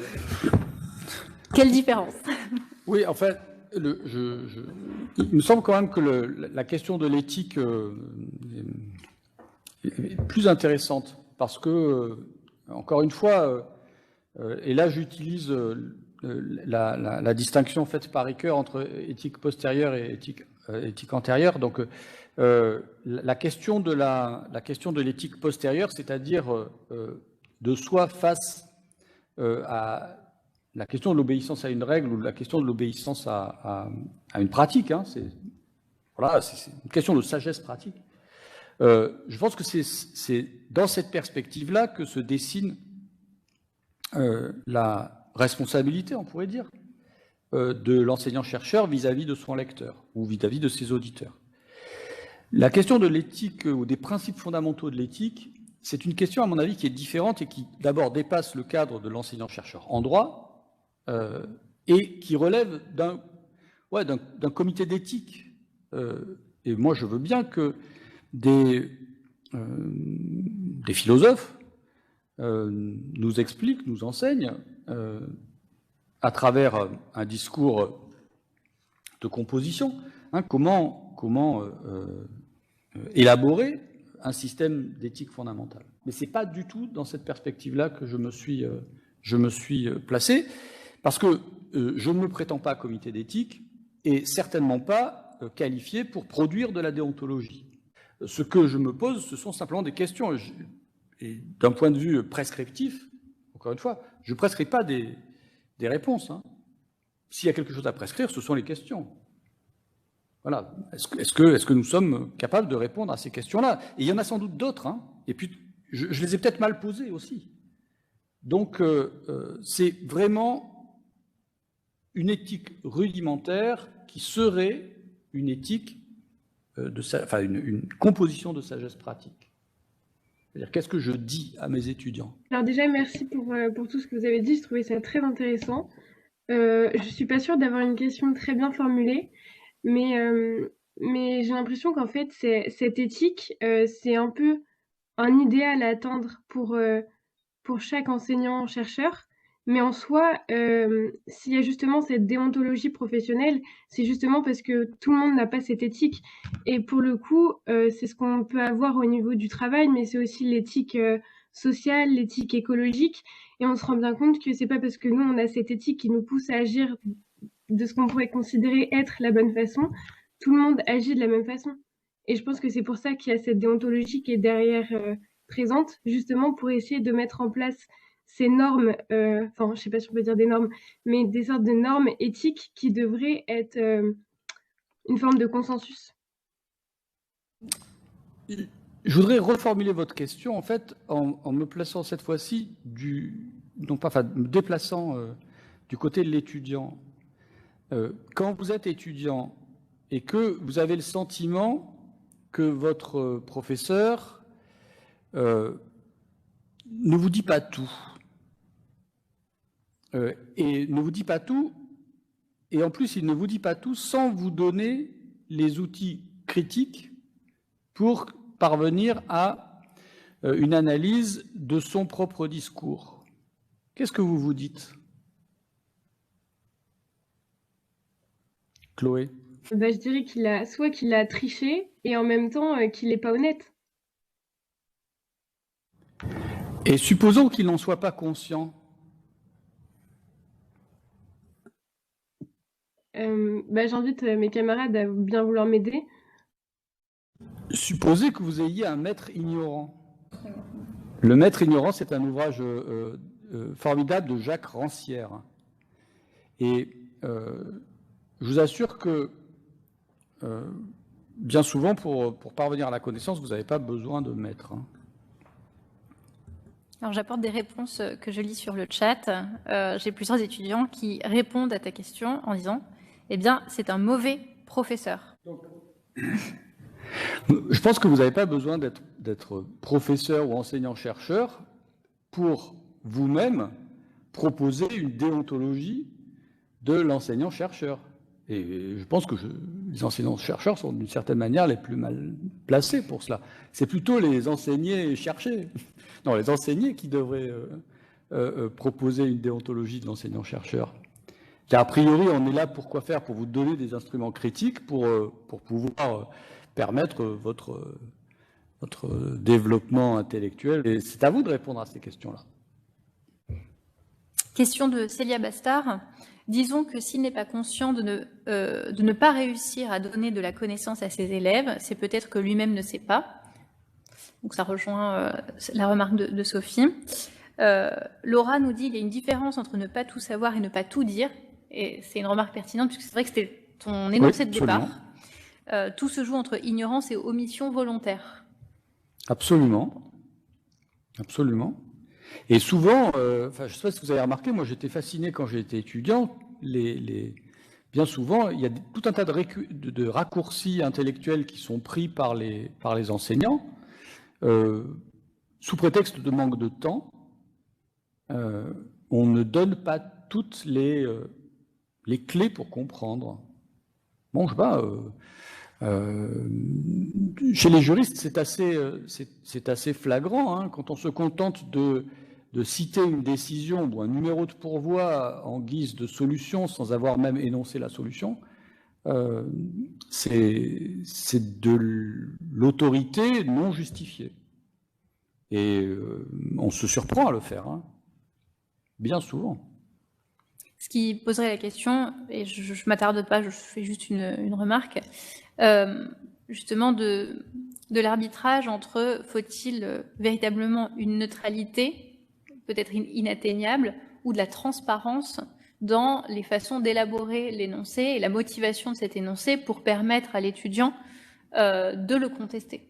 Quelle différence? Oui, en fait, il me semble quand même que la question de l'éthique est plus intéressante parce que, encore une fois, et là j'utilise la distinction faite par Ricoeur entre éthique postérieure et éthique antérieure. Donc, la question de l'éthique postérieure, c'est-à-dire de soi face à la question de l'obéissance à une règle ou la question de l'obéissance à une pratique, hein, c'est une question de sagesse pratique. Je pense que c'est dans cette perspective-là que se dessine la responsabilité, on pourrait dire, de l'enseignant-chercheur vis-à-vis de son lecteur ou vis-à-vis de ses auditeurs. La question de l'éthique ou des principes fondamentaux de l'éthique, c'est une question, à mon avis, qui est différente et qui, d'abord, dépasse le cadre de l'enseignant-chercheur en droit et qui relève d'un comité d'éthique. Et moi, je veux bien que des philosophes nous expliquent, nous enseignent, à travers un discours de composition, hein, comment élaborer un système d'éthique fondamentale. Mais ce n'est pas du tout dans cette perspective-là que je me suis placé, parce que je ne me prétends pas comité d'éthique et certainement pas qualifié pour produire de la déontologie. Ce que je me pose, ce sont simplement des questions. Et d'un point de vue prescriptif, encore une fois, je ne prescris pas des réponses. Hein. S'il y a quelque chose à prescrire, ce sont les questions. Voilà. Est-ce que nous sommes capables de répondre à ces questions-là? Et il y en a sans doute d'autres, hein. Et puis, je les ai peut-être mal posées aussi. Donc, c'est vraiment une éthique rudimentaire qui serait une éthique, une composition de sagesse pratique. C'est-à-dire, qu'est-ce que je dis à mes étudiants? Alors déjà, merci pour tout ce que vous avez dit, je trouvais ça très intéressant. Je suis pas sûre d'avoir une question très bien formulée, mais j'ai l'impression qu'en fait, cette éthique, c'est un peu un idéal à atteindre pour chaque enseignant-chercheur. Mais en soi, s'il y a justement cette déontologie professionnelle, c'est justement parce que tout le monde n'a pas cette éthique. Et pour le coup, c'est ce qu'on peut avoir au niveau du travail, mais c'est aussi l'éthique sociale, l'éthique écologique. Et on se rend bien compte que c'est pas parce que nous, on a cette éthique qui nous pousse à agir de ce qu'on pourrait considérer être la bonne façon, tout le monde agit de la même façon. Et je pense que c'est pour ça qu'il y a cette déontologie qui est derrière présente, justement pour essayer de mettre en place ces normes, enfin, je sais pas si on peut dire des normes, mais des sortes de normes éthiques qui devraient être une forme de consensus. Je voudrais reformuler votre question, en fait, en me plaçant cette fois-ci me déplaçant du côté de l'étudiant. Quand vous êtes étudiant et que vous avez le sentiment que votre professeur ne vous dit pas tout, et ne vous dit pas tout, et en plus il ne vous dit pas tout sans vous donner les outils critiques pour parvenir à une analyse de son propre discours. Qu'est-ce que vous vous dites, Chloé? Je dirais qu'il a triché et en même temps qu'il n'est pas honnête. Et supposons qu'il n'en soit pas conscient. J'invite mes camarades à bien vouloir m'aider. Supposez que vous ayez un maître ignorant. Le maître ignorant, c'est un ouvrage formidable de Jacques Rancière. Et je vous assure que bien souvent, pour parvenir à la connaissance, vous n'avez pas besoin de maître. Hein. Alors j'apporte des réponses que je lis sur le chat. J'ai plusieurs étudiants qui répondent à ta question en disant « Eh bien, c'est un mauvais professeur ». Je pense que vous n'avez pas besoin d'être professeur ou enseignant-chercheur pour vous-même proposer une déontologie de l'enseignant-chercheur. Et je pense que les enseignants-chercheurs sont d'une certaine manière les plus mal placés pour cela. C'est plutôt les enseignés-cherchés, non, les enseignés qui devraient proposer une déontologie de l'enseignant-chercheur. Car a priori, on est là pour quoi faire? Pour vous donner des instruments critiques, pour pouvoir permettre votre développement intellectuel. Et c'est à vous de répondre à ces questions-là. Question de Célia Bastard. Disons que s'il n'est pas conscient de ne pas réussir à donner de la connaissance à ses élèves, c'est peut-être que lui-même ne sait pas. Donc ça rejoint la remarque de Sophie. Laura nous dit qu'il y a une différence entre ne pas tout savoir et ne pas tout dire. Et c'est une remarque pertinente, puisque c'est vrai que c'était ton énoncé de départ. Tout se joue entre ignorance et omission volontaire. Absolument. Absolument. Et souvent, je ne sais pas si vous avez remarqué, moi j'étais fasciné quand j'étais étudiant, bien souvent, il y a tout un tas de raccourcis intellectuels qui sont pris par les enseignants, sous prétexte de manque de temps. On ne donne pas toutes les clés pour comprendre. Bon, je sais pas... chez les juristes, c'est assez flagrant. Hein, quand on se contente de citer une décision ou un numéro de pourvoi en guise de solution sans avoir même énoncé la solution, c'est de l'autorité non justifiée. Et on se surprend à le faire, hein, bien souvent. Ce qui poserait la question, et je ne m'attarde pas, je fais juste une remarque, justement de l'arbitrage entre faut-il véritablement une neutralité, peut-être inatteignable, ou de la transparence dans les façons d'élaborer l'énoncé et la motivation de cet énoncé pour permettre à l'étudiant de le contester.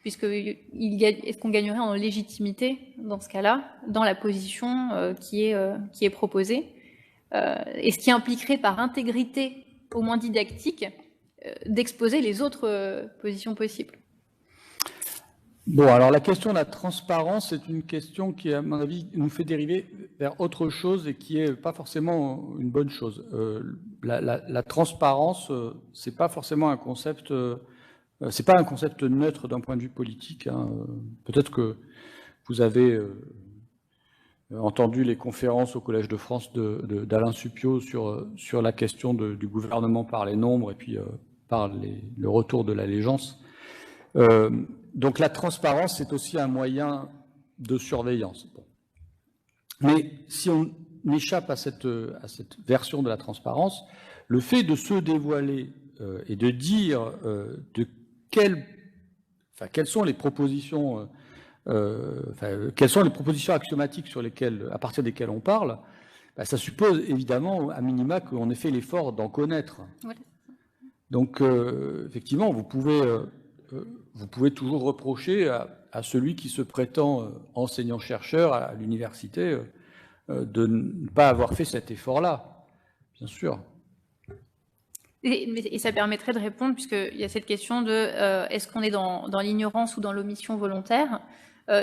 Puisque est-ce qu'on gagnerait en légitimité dans ce cas-là, dans la position qui est proposée, et ce qui impliquerait par intégrité, au moins didactique, d'exposer les autres positions possibles. Bon, alors la question de la transparence, c'est une question qui, à mon avis, nous fait dériver vers autre chose et qui est pas forcément une bonne chose. La transparence, c'est pas forcément un concept, c'est pas un concept neutre d'un point de vue politique, hein. Peut-être que vous avez entendu les conférences au Collège de France d'Alain Supiot sur la question du gouvernement par les nombres et puis par le retour de l'allégeance. Donc la transparence, c'est aussi un moyen de surveillance. Bon. Mais si on échappe à cette version de la transparence, le fait de se dévoiler et de dire quelles sont les propositions, quelles sont les propositions axiomatiques à partir desquelles on parle, ça suppose évidemment à minima qu'on ait fait l'effort d'en connaître. Ouais. Donc effectivement, vous pouvez toujours reprocher à celui qui se prétend enseignant-chercheur à l'université de ne pas avoir fait cet effort-là, bien sûr. Et ça permettrait de répondre, puisqu'il y a cette question de est-ce qu'on est dans l'ignorance ou dans l'omission volontaire ?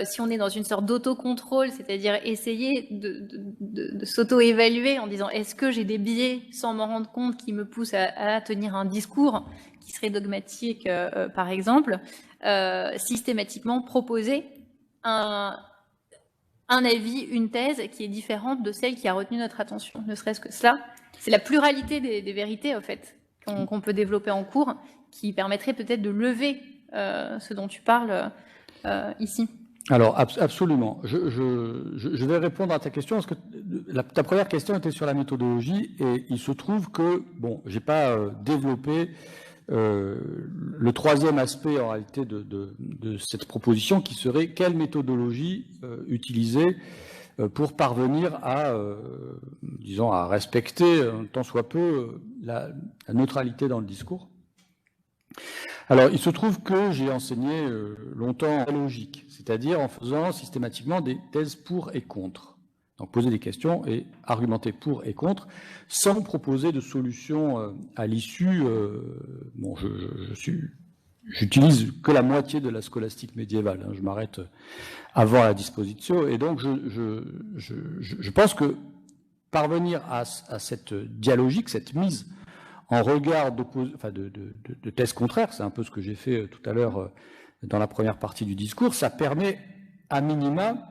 Si on est dans une sorte d'autocontrôle, c'est-à-dire essayer de s'auto-évaluer en disant est-ce que j'ai des biais sans m'en rendre compte qui me poussent à tenir un discours qui serait dogmatique, par exemple, systématiquement proposer un avis, une thèse qui est différente de celle qui a retenu notre attention. Ne serait-ce que cela, c'est la pluralité des vérités, en fait, qu'on peut développer en cours, qui permettrait peut-être de lever ce dont tu parles ici. Alors, absolument. Je vais répondre à ta question, parce que ta première question était sur la méthodologie, et il se trouve que, bon, j'ai pas développé le troisième aspect, en réalité, de cette proposition, qui serait quelle méthodologie utiliser pour parvenir à, disons, à respecter, tant soit peu, la neutralité dans le discours. Alors, il se trouve que j'ai enseigné longtemps en logique, c'est-à-dire en faisant systématiquement des thèses pour et contre. Donc, poser des questions et argumenter pour et contre, sans proposer de solution à l'issue. Bon, j'utilise que la moitié de la scolastique médiévale, hein, je m'arrête avant la dispositio, et donc je pense que parvenir à cette dialogique, cette mise en regard de thèses contraires, c'est un peu ce que j'ai fait tout à l'heure dans la première partie du discours, ça permet à minima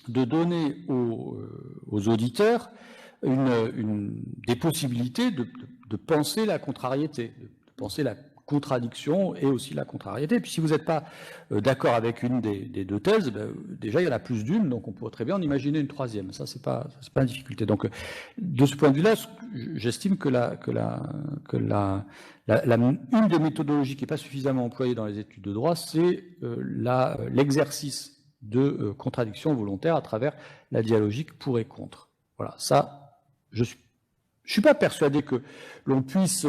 de donner aux auditeurs des possibilités de penser la contrariété, de penser la contradiction et aussi la contrariété. Puis si vous n'êtes pas d'accord avec une des deux thèses, déjà il y en a plus d'une, donc on pourrait très bien en imaginer une troisième. Ça, c'est pas une difficulté. Donc de ce point de vue-là, j'estime que une des méthodologies qui n'est pas suffisamment employée dans les études de droit, c'est l'exercice de contradiction volontaire à travers la dialogique pour et contre. Voilà, ça, je suis pas persuadé que l'on puisse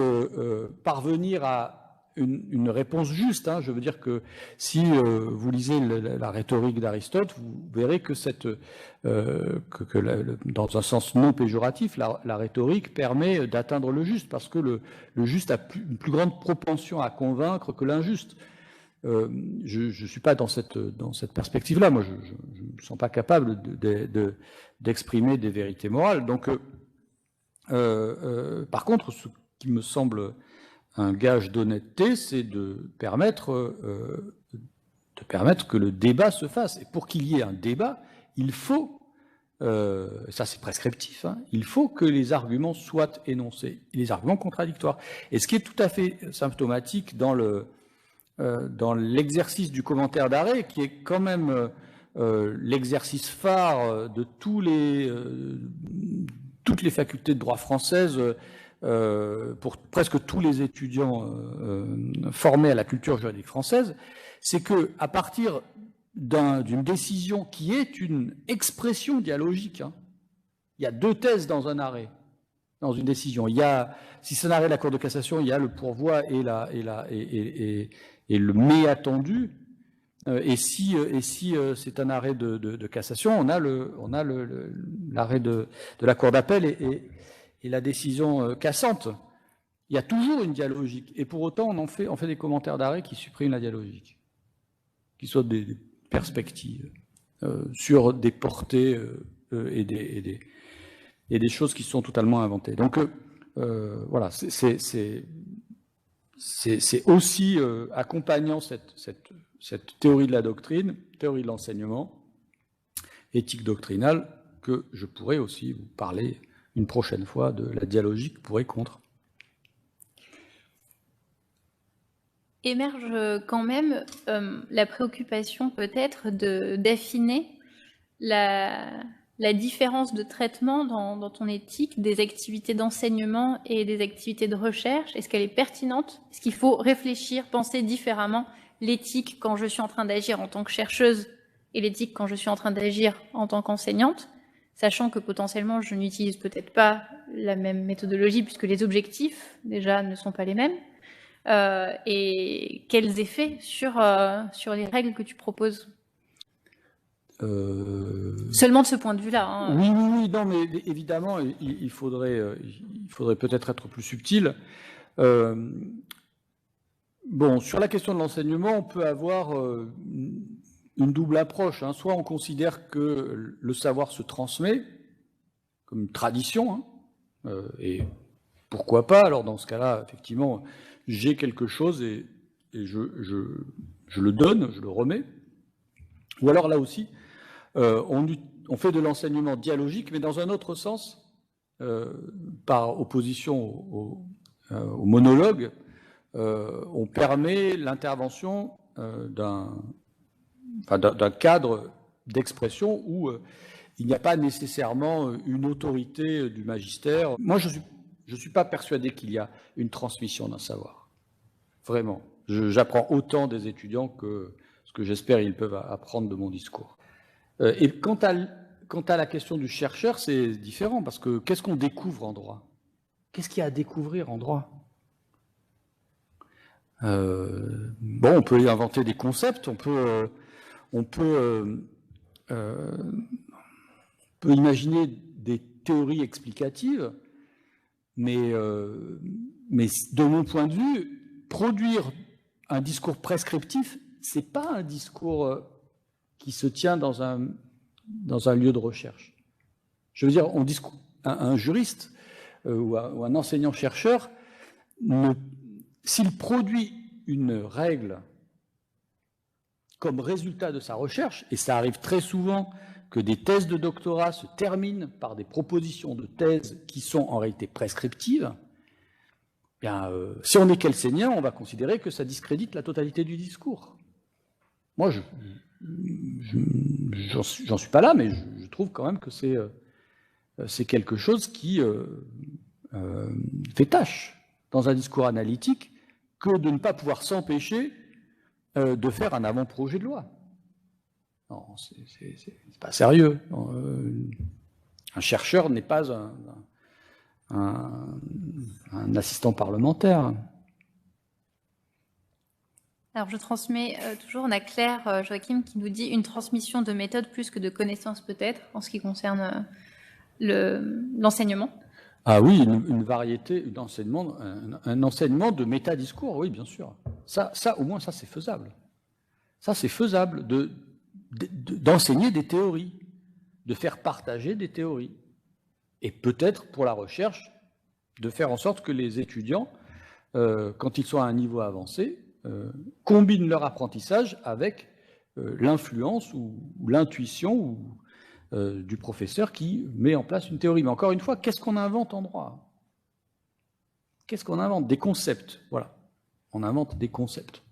parvenir à une réponse juste, hein. Je veux dire que si vous lisez la rhétorique d'Aristote, vous verrez que dans un sens non péjoratif, la rhétorique permet d'atteindre le juste, parce que le juste a une plus grande propension à convaincre que l'injuste. Je suis pas dans cette perspective-là. Moi, je me sens pas capable d'exprimer des vérités morales. Donc, par contre, ce qui me semble un gage d'honnêteté, c'est de permettre que le débat se fasse. Et pour qu'il y ait un débat, il faut, ça c'est prescriptif, hein, il faut que les arguments soient énoncés, les arguments contradictoires. Et ce qui est tout à fait symptomatique dans l'exercice du commentaire d'arrêt, qui est quand même l'exercice phare de toutes les facultés de droit françaises, pour presque tous les étudiants formés à la culture juridique française, c'est que à partir d'une décision qui est une expression dialogique, hein, Il y a 2 thèses dans un arrêt, dans une décision. Si c'est un arrêt de la Cour de cassation, il y a le pourvoi et le mais attendu. Et si c'est un arrêt de cassation, on a l'arrêt de la Cour d'appel et la décision cassante. Il y a toujours une dialogique. Et pour autant, on fait des commentaires d'arrêt qui suppriment la dialogique, qui sont des perspectives sur des portées et des choses qui sont totalement inventées. Donc voilà, c'est aussi accompagnant cette théorie de la doctrine, théorie de l'enseignement, éthique doctrinale, que je pourrais aussi vous parler une prochaine fois de la dialogique pour et contre. Émerge quand même la préoccupation peut-être d'affiner la différence de traitement dans ton éthique des activités d'enseignement et des activités de recherche. Est-ce qu'elle est pertinente? Est-ce qu'il faut réfléchir, penser différemment l'éthique quand je suis en train d'agir en tant que chercheuse et l'éthique quand je suis en train d'agir en tant qu'enseignante, sachant que potentiellement je n'utilise peut-être pas la même méthodologie puisque les objectifs déjà ne sont pas les mêmes. Et quels effets sur les règles que tu proposes? Seulement de ce point de vue-là. Hein. Oui, non, mais évidemment, il faudrait peut-être être plus subtil. Bon, sur la question de l'enseignement, on peut avoir une double approche. Hein. Soit on considère que le savoir se transmet comme une tradition, hein, et pourquoi pas? Alors dans ce cas-là, effectivement, j'ai quelque chose et je le donne, je le remets. Ou alors là aussi, on fait de l'enseignement dialogique, mais dans un autre sens, par opposition au monologue, on permet l'intervention d'un cadre d'expression où il n'y a pas nécessairement une autorité du magistère. Moi, je ne suis pas persuadé qu'il y a une transmission d'un savoir. Vraiment. J'apprends autant des étudiants que ce que j'espère ils peuvent apprendre de mon discours. Et quant à la question du chercheur, c'est différent, parce que qu'est-ce qu'on découvre en droit? Qu'est-ce qu'il y a à découvrir en droit? Bon, on peut inventer des concepts, on peut imaginer des théories explicatives, mais de mon point de vue, produire un discours prescriptif, c'est pas un discours qui se tient dans un lieu de recherche. Je veux dire, un juriste ou un enseignant-chercheur, s'il produit une règle comme résultat de sa recherche, et ça arrive très souvent que des thèses de doctorat se terminent par des propositions de thèses qui sont en réalité prescriptives, bien, si on est kelseyien, on va considérer que ça discrédite la totalité du discours. Moi, j'en suis pas là, mais je trouve quand même que c'est quelque chose qui fait tâche dans un discours analytique que de ne pas pouvoir s'empêcher de faire un avant-projet de loi. Non, c'est pas sérieux. Un chercheur n'est pas un assistant parlementaire. Alors je transmets toujours, on a Claire Joachim qui nous dit une transmission de méthode plus que de connaissances peut-être en ce qui concerne l'enseignement. Ah oui, une variété d'enseignement, un enseignement de métadiscours, oui, bien sûr. Ça, au moins, ça c'est faisable. Ça c'est faisable d'enseigner des théories, de faire partager des théories. Et peut-être pour la recherche, de faire en sorte que les étudiants, quand ils sont à un niveau avancé, combinent leur apprentissage avec l'influence ou l'intuition du professeur qui met en place une théorie. Mais encore une fois, qu'est-ce qu'on invente en droit? Qu'est-ce qu'on invente? Des concepts, voilà. On invente des concepts.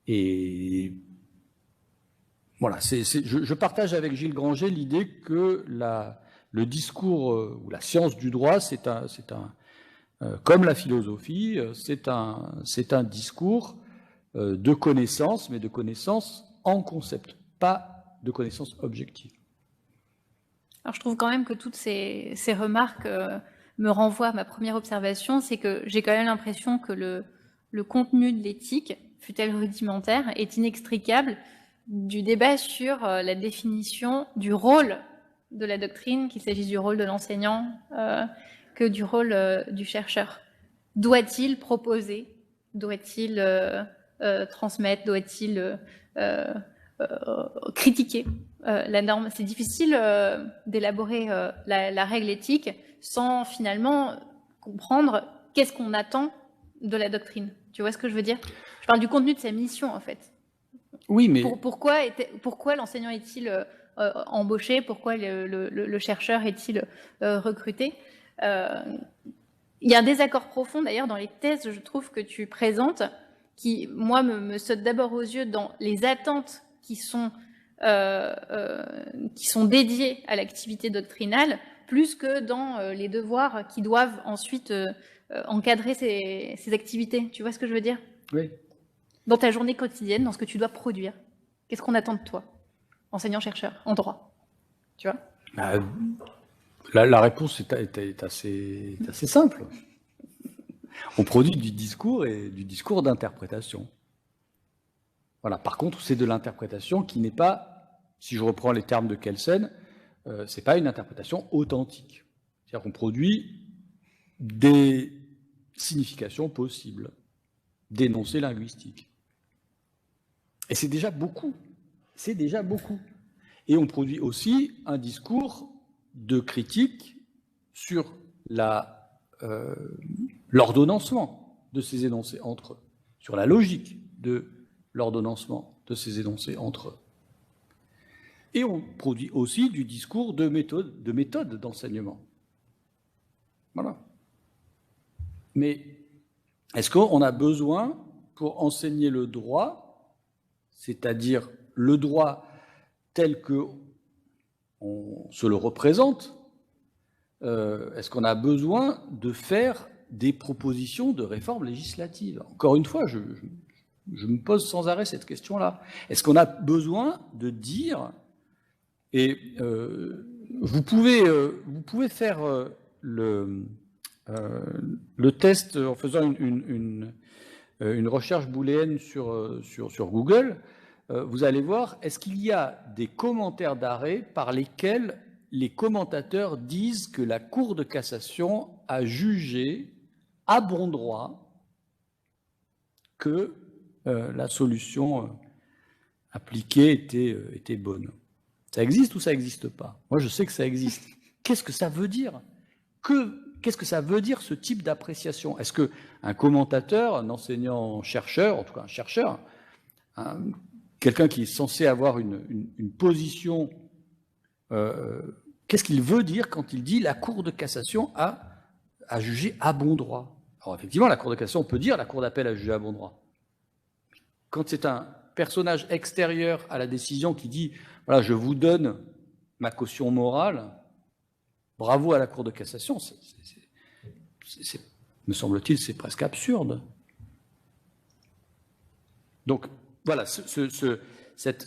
Et voilà, je partage avec Gilles Granger l'idée que le discours ou la science du droit, comme la philosophie, c'est un discours de connaissances, mais de connaissances en concept, pas de connaissances objectives. Alors, je trouve quand même que toutes ces remarques me renvoient à ma première observation, c'est que j'ai quand même l'impression que le contenu de l'éthique, fût-elle rudimentaire, est inextricable du débat sur la définition du rôle de la doctrine, qu'il s'agisse du rôle de l'enseignant que du rôle du chercheur. Doit-il proposer? Doit-il transmettre? Doit-il critiquer la norme? C'est difficile d'élaborer la règle éthique sans finalement comprendre qu'est-ce qu'on attend de la doctrine. Tu vois ce que je veux dire? Je parle du contenu de sa mission, en fait. Oui, mais... Pourquoi l'enseignant est-il embauché? Pourquoi le chercheur est-il recruté? Il y a un désaccord profond, d'ailleurs, dans les thèses, je trouve, que tu présentes, qui, moi, me saute d'abord aux yeux dans les attentes qui sont dédiées à l'activité doctrinale, plus que dans les devoirs qui doivent ensuite encadrer ces activités. Tu vois ce que je veux dire? Oui. Dans ta journée quotidienne, dans ce que tu dois produire, qu'est-ce qu'on attend de toi, enseignant-chercheur, en droit? Tu vois? La réponse est assez simple. On produit du discours et du discours d'interprétation. Voilà. Par contre, c'est de l'interprétation qui n'est pas, si je reprends les termes de Kelsen, c'est pas une interprétation authentique. C'est-à-dire qu'on produit des significations possibles, d'énoncés linguistiques. Et c'est déjà beaucoup. C'est déjà beaucoup. Et on produit aussi un discours de critique sur l'ordonnancement de ces énoncés entre eux, sur la logique de l'ordonnancement de ces énoncés entre eux. Et on produit aussi du discours de méthode d'enseignement. Voilà. Mais est-ce qu'on a besoin, pour enseigner le droit, c'est-à-dire le droit tel qu'on se le représente, est-ce qu'on a besoin de faire des propositions de réforme législative? Encore une fois, je me pose sans arrêt cette question-là. Est-ce qu'on a besoin de dire, et vous pouvez faire le test en faisant une recherche booléenne sur Google, vous allez voir, est-ce qu'il y a des commentaires d'arrêt par lesquels les commentateurs disent que la Cour de cassation a jugé à bon droit que la solution appliquée était bonne? Ça existe ou ça n'existe pas? Moi, je sais que ça existe. Qu'est-ce que ça veut dire? Qu'est-ce que ça veut dire, ce type d'appréciation? Est-ce qu'un commentateur, un enseignant-chercheur, en tout cas un chercheur, quelqu'un qui est censé avoir une position, qu'est-ce qu'il veut dire quand il dit « la Cour de cassation a jugé à bon droit » ? Alors effectivement, la Cour de cassation, on peut dire « la Cour d'appel a jugé à bon droit ». Quand c'est un personnage extérieur à la décision qui dit « voilà, je vous donne ma caution morale », bravo à la Cour de cassation, me semble-t-il, c'est presque absurde. Donc, voilà, cet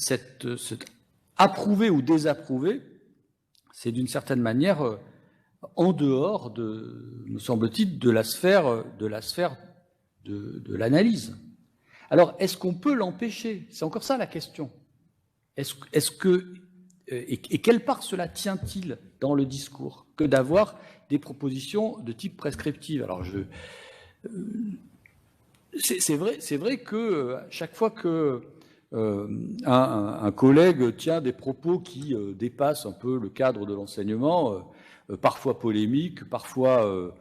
approuver ou désapprouver, c'est d'une certaine manière en dehors, me semble-t-il, de la sphère de l'analyse. Alors, est-ce qu'on peut l'empêcher? C'est encore ça la question. Et quelle part cela tient-il dans le discours que d'avoir des propositions de type prescriptive? Alors, c'est vrai que chaque fois que un collègue tient des propos qui dépassent un peu le cadre de l'enseignement, parfois polémiques, parfois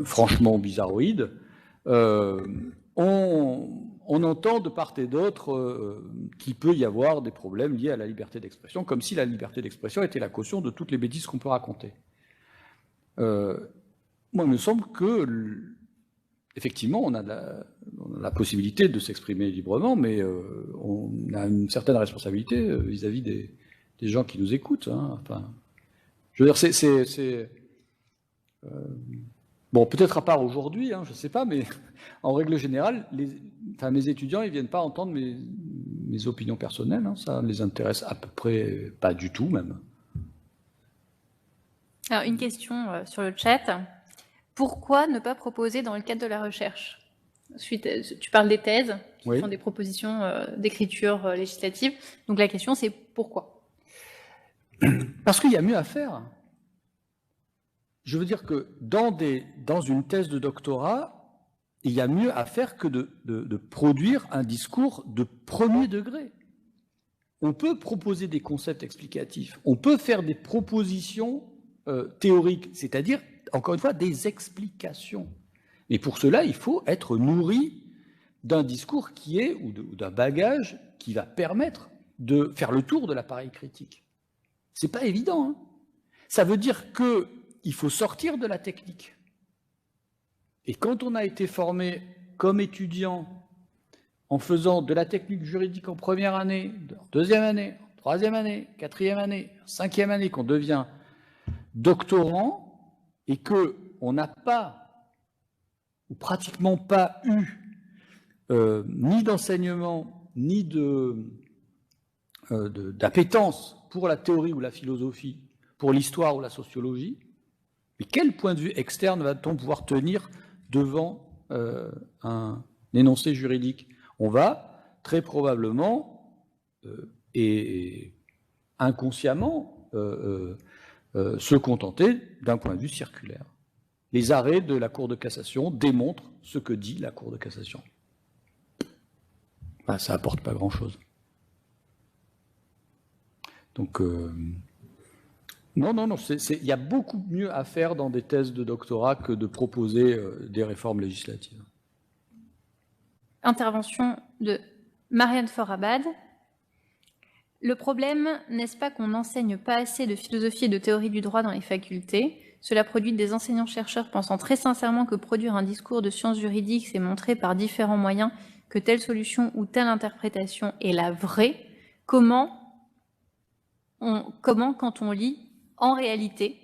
franchement bizarroïdes, on entend de part et d'autre qu'il peut y avoir des problèmes liés à la liberté d'expression, comme si la liberté d'expression était la caution de toutes les bêtises qu'on peut raconter. Moi, il me semble que, effectivement, on a la possibilité de s'exprimer librement, mais on a une certaine responsabilité vis-à-vis des gens qui nous écoutent. Hein. Enfin, je veux dire, bon, peut-être à part aujourd'hui, hein, je ne sais pas, mais en règle générale, mes étudiants, ils ne viennent pas entendre mes opinions personnelles. Hein, ça ne les intéresse à peu près pas du tout, même. Alors, une question sur le chat. Pourquoi ne pas proposer dans le cadre de la recherche? Tu parles des thèses qui font des propositions d'écriture législative. Donc la question, c'est pourquoi? Parce qu'il y a mieux à faire. Je veux dire que dans une thèse de doctorat, il y a mieux à faire que de produire un discours de premier degré. On peut proposer des concepts explicatifs, on peut faire des propositions théoriques, c'est-à-dire, encore une fois, des explications. Mais pour cela, il faut être nourri d'un discours ou d'un bagage qui va permettre de faire le tour de l'appareil critique. C'est pas évident, hein. Ça veut dire qu'il faut sortir de la technique. Et quand on a été formé comme étudiant en faisant de la technique juridique en première année, en deuxième année, en troisième année, quatrième année, cinquième année, qu'on devient doctorant et qu'on n'a pas ou pratiquement pas eu ni d'enseignement, ni d'appétence pour la théorie ou la philosophie, pour l'histoire ou la sociologie, mais quel point de vue externe va-t-on pouvoir tenir devant un énoncé juridique? On va très probablement et inconsciemment se contenter d'un point de vue circulaire. Les arrêts de la Cour de cassation démontrent ce que dit la Cour de cassation. Ben, ça apporte pas grand-chose. Donc, non, il y a beaucoup mieux à faire dans des thèses de doctorat que de proposer des réformes législatives. Intervention de Marianne Forabad. Le problème, n'est-ce pas qu'on n'enseigne pas assez de philosophie et de théorie du droit dans les facultés? Cela produit des enseignants-chercheurs pensant très sincèrement que produire un discours de sciences juridiques, c'est montrer par différents moyens que telle solution ou telle interprétation est la vraie. Comment quand on lit en réalité,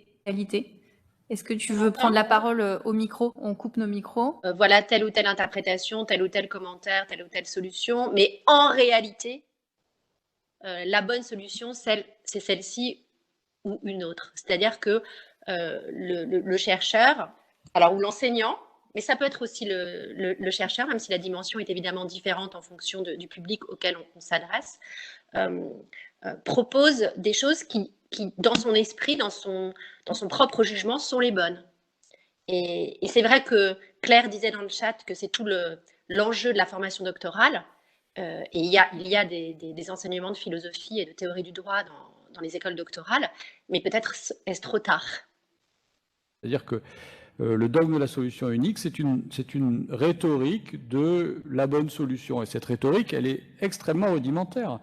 est-ce que tu veux prendre la parole au micro? On coupe nos micros. Voilà telle ou telle interprétation, tel ou tel commentaire, telle ou telle solution, mais en réalité, la bonne solution, c'est celle-ci ou une autre. C'est-à-dire que le chercheur, alors ou l'enseignant, mais ça peut être aussi le chercheur, même si la dimension est évidemment différente en fonction du public auquel on s'adresse, propose des choses qui, dans son esprit, dans son propre jugement, sont les bonnes. Et c'est vrai que Claire disait dans le chat que c'est tout l'enjeu de la formation doctorale. Et il y a des enseignements de philosophie et de théorie du droit dans les écoles doctorales, mais peut-être est-ce trop tard. C'est-à-dire que le dogme de la solution unique, c'est une rhétorique de la bonne solution. Et cette rhétorique, elle est extrêmement rudimentaire.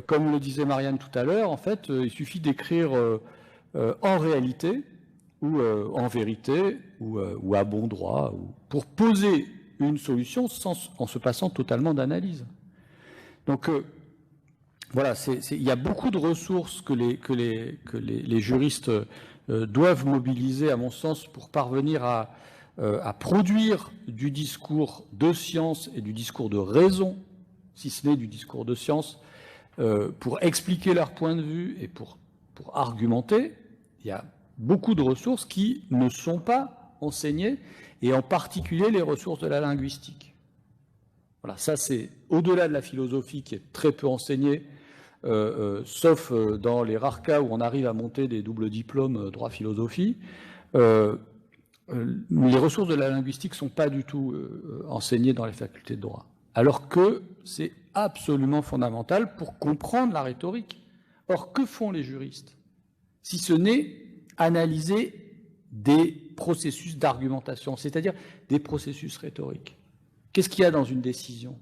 Comme le disait Marianne tout à l'heure, en fait, il suffit d'écrire en réalité, ou en vérité, ou à bon droit, pour poser une solution en se passant totalement d'analyse. Donc voilà, il y a beaucoup de ressources que les juristes doivent mobiliser, à mon sens, pour parvenir à produire du discours de science et du discours de raison, si ce n'est du discours de science, pour expliquer leur point de vue et pour argumenter. Il y a beaucoup de ressources qui ne sont pas enseignées, et en particulier les ressources de la linguistique. Voilà, ça c'est au-delà de la philosophie qui est très peu enseignée, sauf dans les rares cas où on arrive à monter des doubles diplômes droit-philosophie. Les ressources de la linguistique ne sont pas du tout enseignées dans les facultés de droit, alors que c'est absolument fondamental pour comprendre la rhétorique. Or, que font les juristes, si ce n'est analyser des processus d'argumentation, c'est-à-dire des processus rhétoriques? Qu'est-ce qu'il y a dans une décision?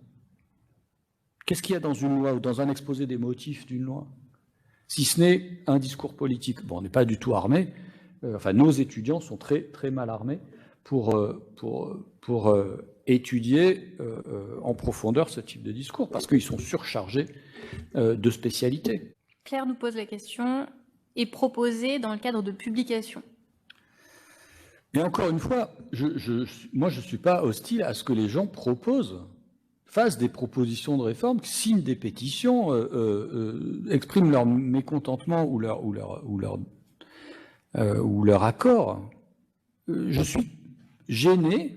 Qu'est-ce qu'il y a dans une loi ou dans un exposé des motifs d'une loi? Si ce n'est un discours politique. Bon, on n'est pas du tout armé. Enfin, nos étudiants sont très, très mal armés pour étudier en profondeur ce type de discours, parce qu'ils sont surchargés de spécialités. Claire nous pose la question, est proposée dans le cadre de publications. Et encore une fois, moi je ne suis pas hostile à ce que les gens fassent des propositions de réforme, signent des pétitions, expriment leur mécontentement ou leur ou leur accord, je suis gêné,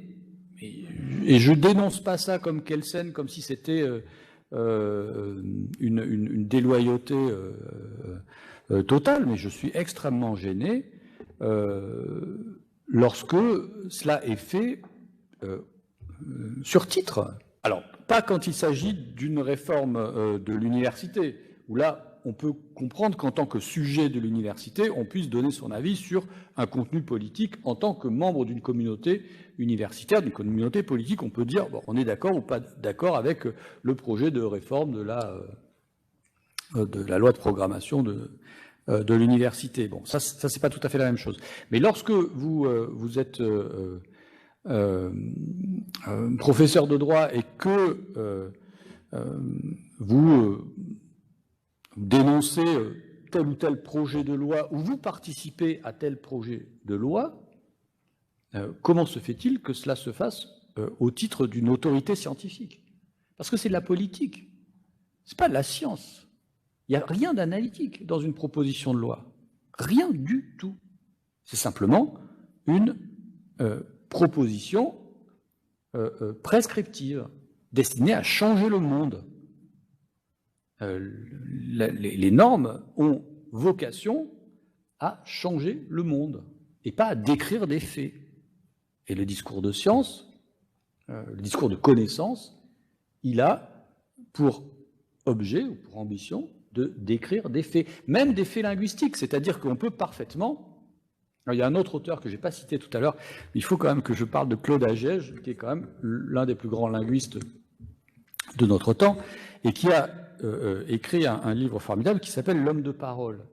et je dénonce pas ça comme Kelsen, comme si c'était une déloyauté totale, mais je suis extrêmement gêné lorsque cela est fait sur titre. Alors, pas quand il s'agit d'une réforme de l'université, où là, on peut comprendre qu'en tant que sujet de l'université, on puisse donner son avis sur un contenu politique en tant que membre d'une communauté universitaire, d'une communauté politique. On peut dire, bon, on est d'accord ou pas d'accord avec le projet de réforme de la loi de programmation de l'université. Bon, ça c'est pas tout à fait la même chose. Mais lorsque vous êtes professeur de droit et que vous dénoncez tel ou tel projet de loi ou vous participez à tel projet de loi, comment se fait-il que cela se fasse au titre d'une autorité scientifique? Parce que c'est de la politique, c'est pas de la science. Il n'y a rien d'analytique dans une proposition de loi, rien du tout. C'est simplement une proposition prescriptive destinée à changer le monde. Les normes ont vocation à changer le monde et pas à décrire des faits. Et le discours de science, le discours de connaissance, il a pour objet ou pour ambition de décrire des faits, même des faits linguistiques, c'est-à-dire qu'on peut parfaitement... Alors, il y a un autre auteur que je n'ai pas cité tout à l'heure, mais il faut quand même que je parle de Claude Agege, qui est quand même l'un des plus grands linguistes de notre temps, et qui a écrit un livre formidable qui s'appelle L'homme de parole.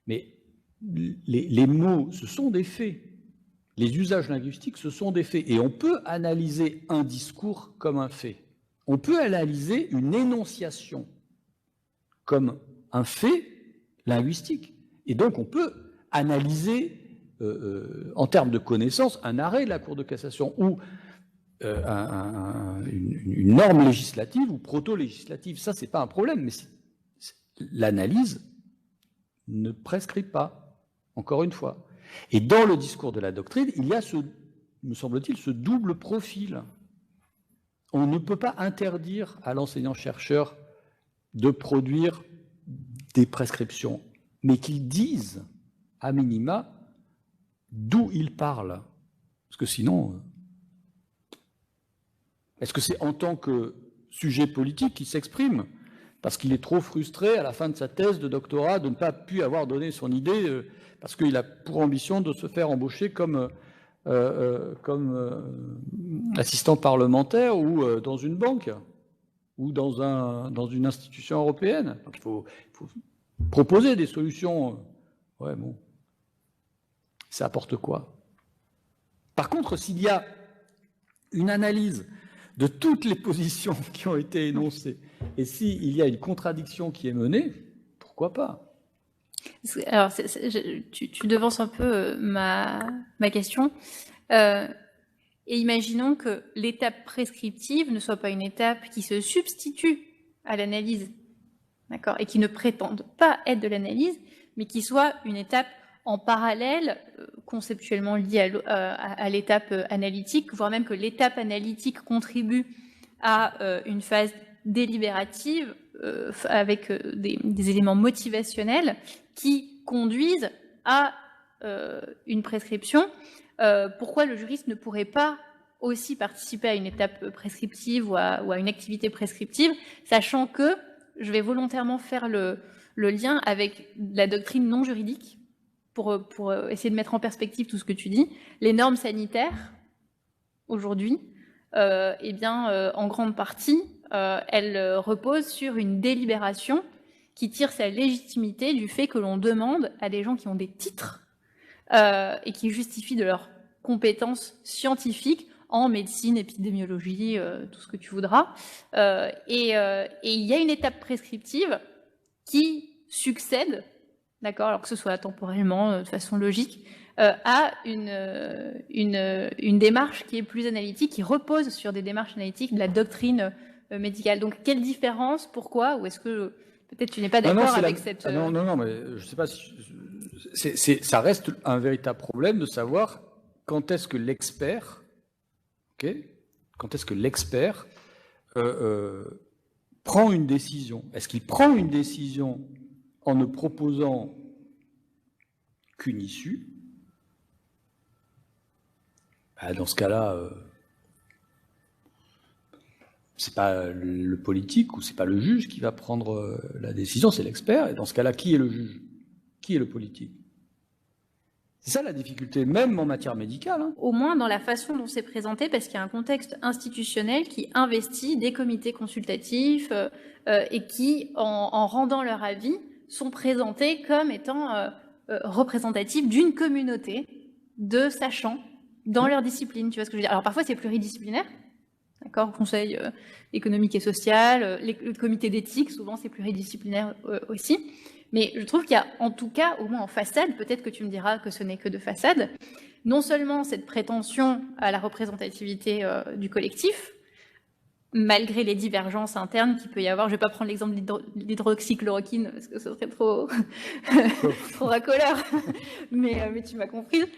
Mais les mots, ce sont des faits. Les usages linguistiques, ce sont des faits. Et on peut analyser un discours comme un fait. On peut analyser une énonciation comme un fait linguistique. Et donc on peut analyser, en termes de connaissance, un arrêt de la Cour de cassation ou une norme législative ou proto-législative. Ça, c'est pas un problème, mais l'analyse ne prescrit pas, encore une fois. Et dans le discours de la doctrine, il y a, me semble-t-il, ce double profil. On ne peut pas interdire à l'enseignant-chercheur de produire des prescriptions, mais qu'il dise, à minima, d'où il parle. Parce que sinon... Est-ce que c'est en tant que sujet politique qu'il s'exprime parce qu'il est trop frustré à la fin de sa thèse de doctorat de ne pas pu avoir donné son idée parce qu'il a pour ambition de se faire embaucher comme assistant parlementaire ou dans une banque ou dans une institution européenne? Donc il faut proposer des solutions. Ouais, bon. Ça apporte quoi? Par contre, s'il y a une analyse de toutes les positions qui ont été énoncées, et s'il y a une contradiction qui est menée, pourquoi pas? Alors, tu devances un peu ma question. Et imaginons que l'étape prescriptive ne soit pas une étape qui se substitue à l'analyse, d'accord, et qui ne prétende pas être de l'analyse, mais qui soit une étape en parallèle, conceptuellement liée à l'étape analytique, voire même que l'étape analytique contribue à une phase délibérative avec des éléments motivationnels qui conduisent à une prescription. Pourquoi le juriste ne pourrait pas aussi participer à une étape prescriptive ou à une activité prescriptive, sachant que, je vais volontairement faire le lien avec la doctrine non juridique, pour essayer de mettre en perspective tout ce que tu dis, les normes sanitaires, aujourd'hui, en grande partie, elles reposent sur une délibération qui tire sa légitimité du fait que l'on demande à des gens qui ont des titres et qui justifient de leurs compétences scientifiques en médecine, épidémiologie, tout ce que tu voudras. Et il y a une étape prescriptive qui succède, d'accord, alors que ce soit temporellement, de façon logique, à une démarche qui est plus analytique, qui repose sur des démarches analytiques de la doctrine médicale. Donc, quelle différence? Pourquoi? Ou est-ce que peut-être tu n'es pas d'accord avec cette... Non, mais je ne sais pas si ça reste un véritable problème de savoir quand est-ce que l'expert, prend une décision. Est-ce qu'il prend une décision en ne proposant qu'une issue? Dans ce cas-là, c'est pas le politique ou c'est pas le juge qui va prendre la décision, c'est l'expert. Et dans ce cas-là, qui est le juge? Qui est le politique? C'est ça la difficulté, même en matière médicale. Au moins dans la façon dont c'est présenté, parce qu'il y a un contexte institutionnel qui investit des comités consultatifs et qui, en rendant leur avis, sont présentés comme étant représentatifs d'une communauté de sachants dans leur discipline. Tu vois ce que je veux dire? Alors parfois c'est pluridisciplinaire, d'accord, conseil économique et social, le comité d'éthique, souvent c'est pluridisciplinaire aussi. Mais je trouve qu'il y a, en tout cas, au moins en façade, peut-être que tu me diras que ce n'est que de façade, non seulement cette prétention à la représentativité du collectif, malgré les divergences internes qu'il peut y avoir. Je ne vais pas prendre l'exemple de l'hydroxychloroquine, parce que ce serait trop, trop racoleur, mais tu m'as comprise.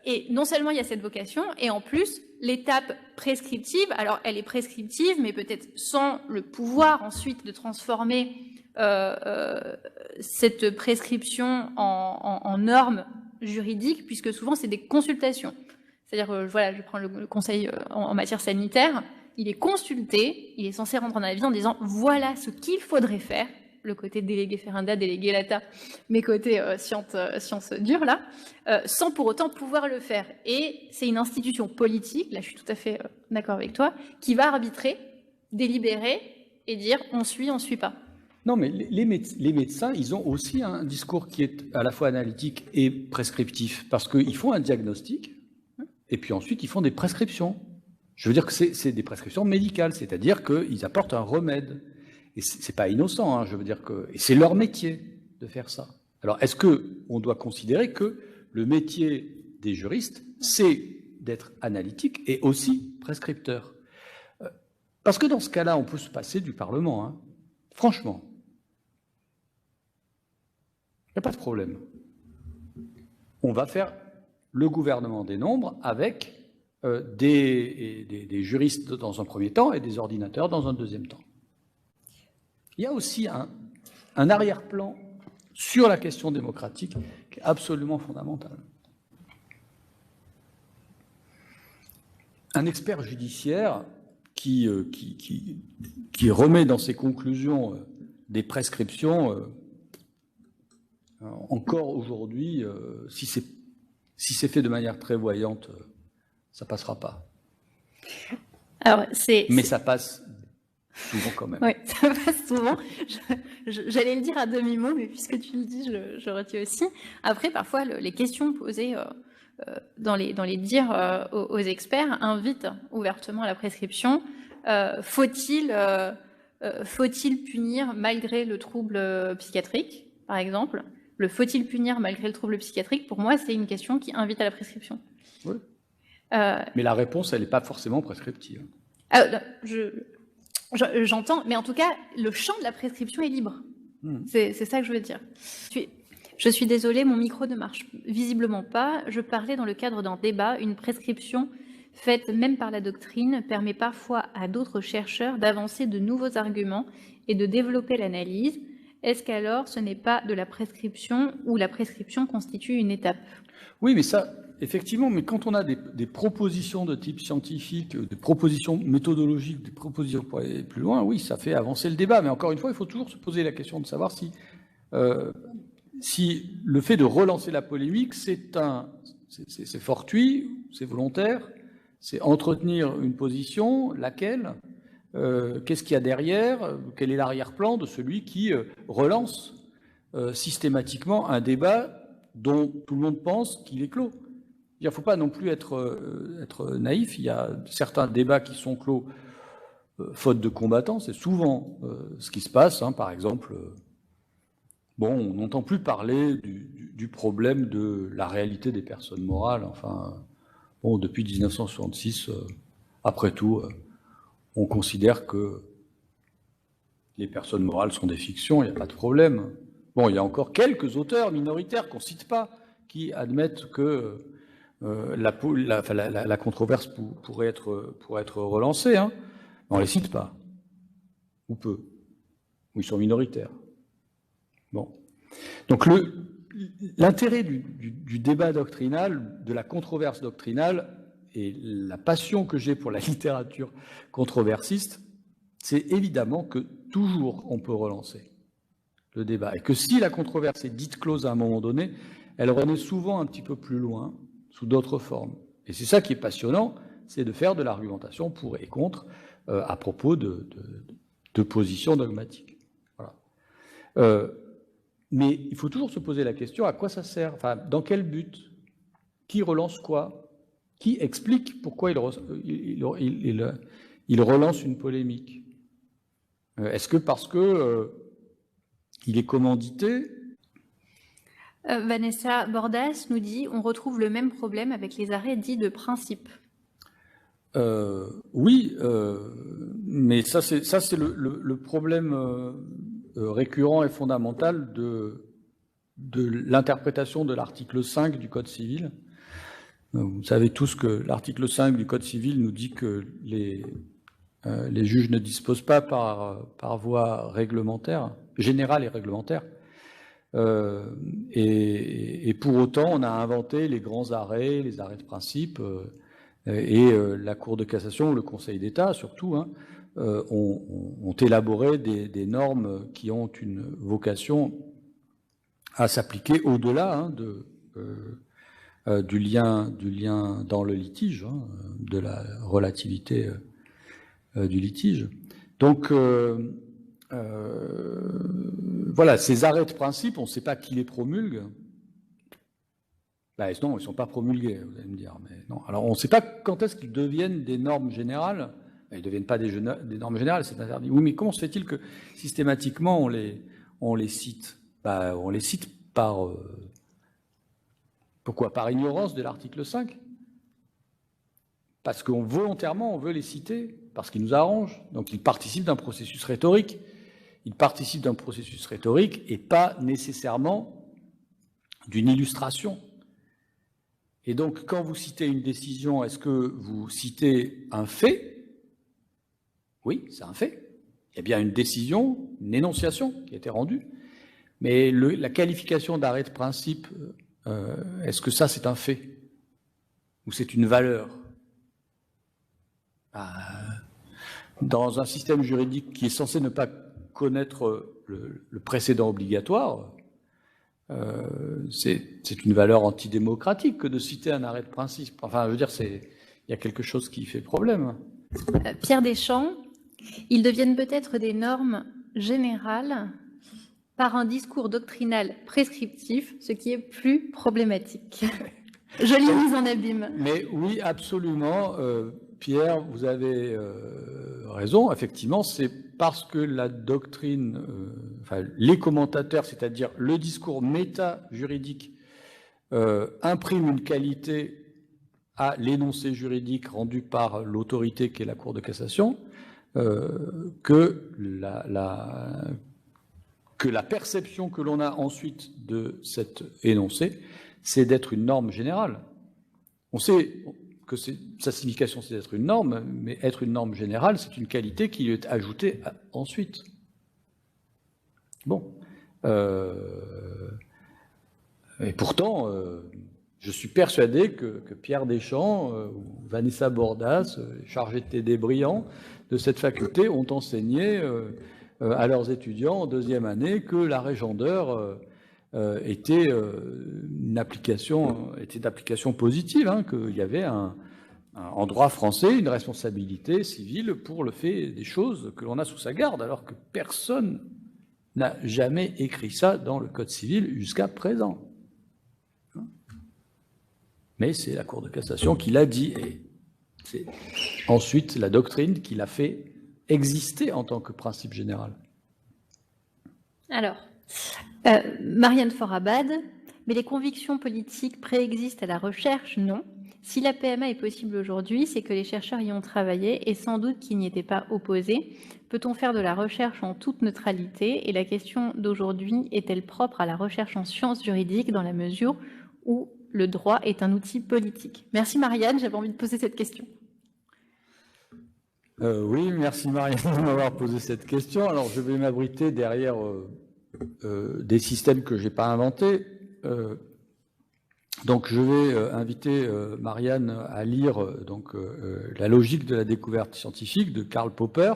Et non seulement il y a cette vocation, et en plus, l'étape prescriptive, alors elle est prescriptive, mais peut-être sans le pouvoir ensuite de transformer cette prescription en normes juridiques, puisque souvent c'est des consultations. C'est-à-dire, voilà, je prends le conseil en matière sanitaire, il est consulté, il est censé rendre un avis en disant voilà ce qu'il faudrait faire, le côté délégué Ferranda, délégué Lata, mes côtés sciences dures là, sans pour autant pouvoir le faire. Et c'est une institution politique, là je suis tout à fait d'accord avec toi, qui va arbitrer, délibérer et dire on suit pas. Non, mais les médecins, ils ont aussi un discours qui est à la fois analytique et prescriptif, parce qu'ils font un diagnostic, et puis ensuite ils font des prescriptions. Je veux dire que c'est des prescriptions médicales, c'est-à-dire qu'ils apportent un remède. Et c'est pas innocent, je veux dire que... Et c'est leur métier de faire ça. Alors, est-ce qu'on doit considérer que le métier des juristes, c'est d'être analytique et aussi prescripteur? Parce que dans ce cas-là, on peut se passer du Parlement, franchement. Il n'y a pas de problème. On va faire le gouvernement des nombres avec des juristes dans un premier temps et des ordinateurs dans un deuxième temps. Il y a aussi un arrière-plan sur la question démocratique qui est absolument fondamental. Un expert judiciaire qui remet dans ses conclusions des prescriptions, encore aujourd'hui, si c'est fait de manière très voyante, ça passera pas. Alors, mais ça passe souvent quand même. Oui, ça passe souvent. J'allais le dire à demi-mot, mais puisque tu le dis, je retiens aussi. Après, parfois, les questions posées dans les dires aux experts invitent ouvertement à la prescription. Faut-il punir malgré le trouble psychiatrique, par exemple? Le faut-il punir malgré le trouble psychiatrique, pour moi, c'est une question qui invite à la prescription. Oui. Mais la réponse, elle n'est pas forcément prescriptive. J'entends, mais en tout cas, le champ de la prescription est libre. C'est ça que je veux dire. Je suis désolée, mon micro ne marche visiblement pas. Je parlais dans le cadre d'un débat. Une prescription faite même par la doctrine permet parfois à d'autres chercheurs d'avancer de nouveaux arguments et de développer l'analyse. Est-ce qu'alors ce n'est pas de la prescription ou la prescription constitue une étape? Oui, mais ça, effectivement, mais quand on a des propositions de type scientifique, des propositions méthodologiques, des propositions pour aller plus loin, oui, ça fait avancer le débat. Mais encore une fois, il faut toujours se poser la question de savoir si le fait de relancer la polémique, c'est fortuit, c'est volontaire, c'est entretenir une position, laquelle, qu'est-ce qu'il y a derrière, quel est l'arrière-plan de celui qui relance systématiquement un débat dont tout le monde pense qu'il est clos. Il ne faut pas non plus être naïf. Il y a certains débats qui sont clos faute de combattants. C'est souvent ce qui se passe. Par exemple, on n'entend plus parler du problème de la réalité des personnes morales. Enfin, depuis 1966, après tout, on considère que les personnes morales sont des fictions. Il n'y a pas de problème. Bon, il y a encore quelques auteurs minoritaires qu'on ne cite pas, qui admettent que la controverse pourrait être relancée, hein. On ne les cite pas, ou peu, ou ils sont minoritaires. Bon. Donc l'intérêt du débat doctrinal, de la controverse doctrinale, et la passion que j'ai pour la littérature controversiste, c'est évidemment que toujours on peut relancer le débat, et que si la controverse est dite close à un moment donné, elle renaît souvent un petit peu plus loin, sous d'autres formes. Et c'est ça qui est passionnant, c'est de faire de l'argumentation pour et contre à propos de positions dogmatiques. Voilà. Mais il faut toujours se poser la question, à quoi ça sert? Enfin, dans quel but? Qui relance quoi? Qui explique pourquoi il relance une polémique? Est-ce que parce que il est commandité? Vanessa Bordas nous dit « On retrouve le même problème avec les arrêts dits de principe ». Oui, mais ça c'est le problème récurrent et fondamental de l'interprétation de l'article 5 du Code civil. Vous savez tous que l'article 5 du Code civil nous dit que les juges ne disposent pas par voie réglementaire, générale et réglementaire. Et pour autant, on a inventé les grands arrêts, les arrêts de principe, et la Cour de cassation, le Conseil d'État surtout, hein, ont élaboré des normes qui ont une vocation à s'appliquer au-delà, hein, du lien dans le litige, hein, de la relativité du litige. Donc, voilà, ces arrêts de principe, on ne sait pas qui les promulgue. Ben, non, ils ne sont pas promulgués, vous allez me dire. Mais non. Alors, on ne sait pas quand est-ce qu'ils deviennent des normes générales. Ils ne deviennent pas des normes générales, c'est interdit. Oui, mais comment se fait-il que systématiquement on les cite? Ben, on les cite par... pourquoi? Par ignorance de l'article 5? Parce qu'on volontairement, on veut les citer, parce qu'ils nous arrangent. Donc, ils participent d'un processus rhétorique. Ils participent d'un processus rhétorique et pas nécessairement d'une illustration. Et donc, quand vous citez une décision, est-ce que vous citez un fait? Oui, c'est un fait. Il y a bien une décision, une énonciation qui a été rendue. Mais la qualification d'arrêt de principe, est-ce que ça, c'est un fait? Ou c'est une valeur? Dans un système juridique qui est censé ne pas connaître le précédent obligatoire, c'est une valeur antidémocratique que de citer un arrêt de principe. Enfin, je veux dire, il y a quelque chose qui fait problème. Pierre Deschamps, ils deviennent peut-être des normes générales par un discours doctrinal prescriptif, ce qui est plus problématique. Jolie mise en abîme. Mais oui, absolument. Pierre, vous avez raison. Effectivement, c'est parce que la doctrine, enfin, les commentateurs, c'est-à-dire le discours méta-juridique, imprime une qualité à l'énoncé juridique rendu par l'autorité qui est la Cour de cassation, que la perception que l'on a ensuite de cet énoncé, c'est d'être une norme générale. On sait que sa signification, c'est d'être une norme, mais être une norme générale, c'est une qualité qui lui est ajoutée ensuite. Bon. Et pourtant, je suis persuadé que Pierre Deschamps ou Vanessa Bordas, chargés de TD brillants de cette faculté, ont enseigné à leurs étudiants en deuxième année que l'arrêt Gendeur était d'application positive, hein, qu'il y avait en droit français une responsabilité civile pour le fait des choses que l'on a sous sa garde, alors que personne n'a jamais écrit ça dans le Code civil jusqu'à présent. Mais c'est la Cour de cassation qui l'a dit, et c'est ensuite la doctrine qui l'a fait exister en tant que principe général. Alors, Marianne Forabad, mais les convictions politiques préexistent à la recherche? Non. Si la PMA est possible aujourd'hui, c'est que les chercheurs y ont travaillé et sans doute qu'ils n'y étaient pas opposés. Peut-on faire de la recherche en toute neutralité? Et la question d'aujourd'hui est-elle propre à la recherche en sciences juridiques dans la mesure où le droit est un outil politique? Merci Marianne, j'avais envie de poser cette question. Oui, merci Marianne de m'avoir posé cette question. Alors, je vais m'abriter derrière des systèmes que je n'ai pas inventés. Donc, je vais inviter Marianne à lire La logique de la découverte scientifique de Karl Popper.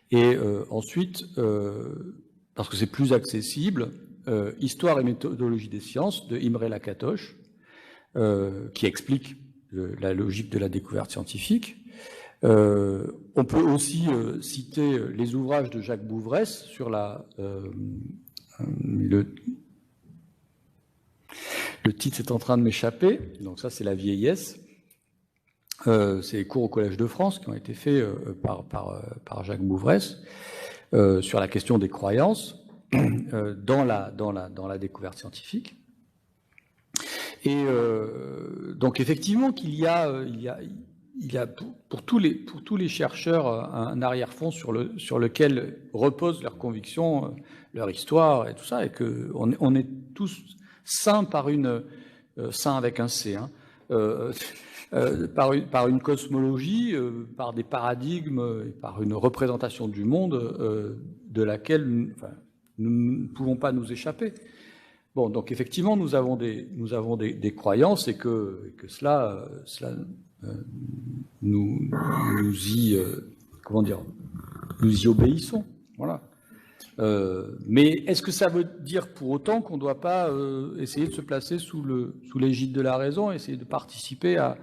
Et ensuite, parce que c'est plus accessible, Histoire et méthodologie des sciences de Imre Lakatos, qui explique la logique de la découverte scientifique. On peut aussi citer les ouvrages de Jacques Bouvresse sur le titre est en train de m'échapper, donc ça c'est la vieillesse. C'est les cours au Collège de France qui ont été faits par Jacques Bouvresse sur la question des croyances dans la découverte scientifique. Et donc effectivement qu'il y a pour tous les chercheurs un arrière-fond sur lequel reposent leurs convictions, leur histoire et tout ça, et qu'on est tous saints par saint avec un C, hein, par une cosmologie, par des paradigmes, par une représentation du monde de laquelle nous ne pouvons pas nous échapper. Bon, donc effectivement, nous avons des croyances et que cela nous y obéissons. Voilà. Mais est-ce que ça veut dire pour autant qu'on ne doit pas essayer de se placer sous l'égide de la raison, essayer de participer à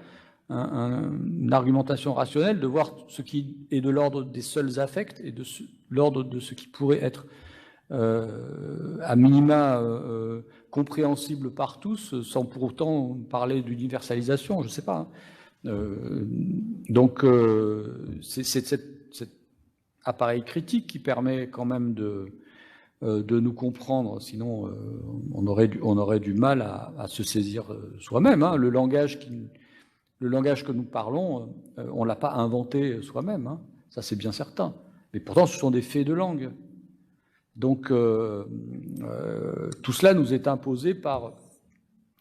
une argumentation rationnelle, de voir ce qui est de l'ordre des seuls affects et de l'ordre de ce qui pourrait être à minima compréhensible par tous, sans pour autant parler d'universalisation, je ne sais pas. Donc c'est cet appareil critique qui permet quand même de nous comprendre, sinon on aurait du mal à se saisir soi-même. Hein. Le langage que nous parlons, on ne l'a pas inventé soi-même, hein. Ça c'est bien certain. Mais pourtant ce sont des faits de langue. Donc tout cela nous est imposé par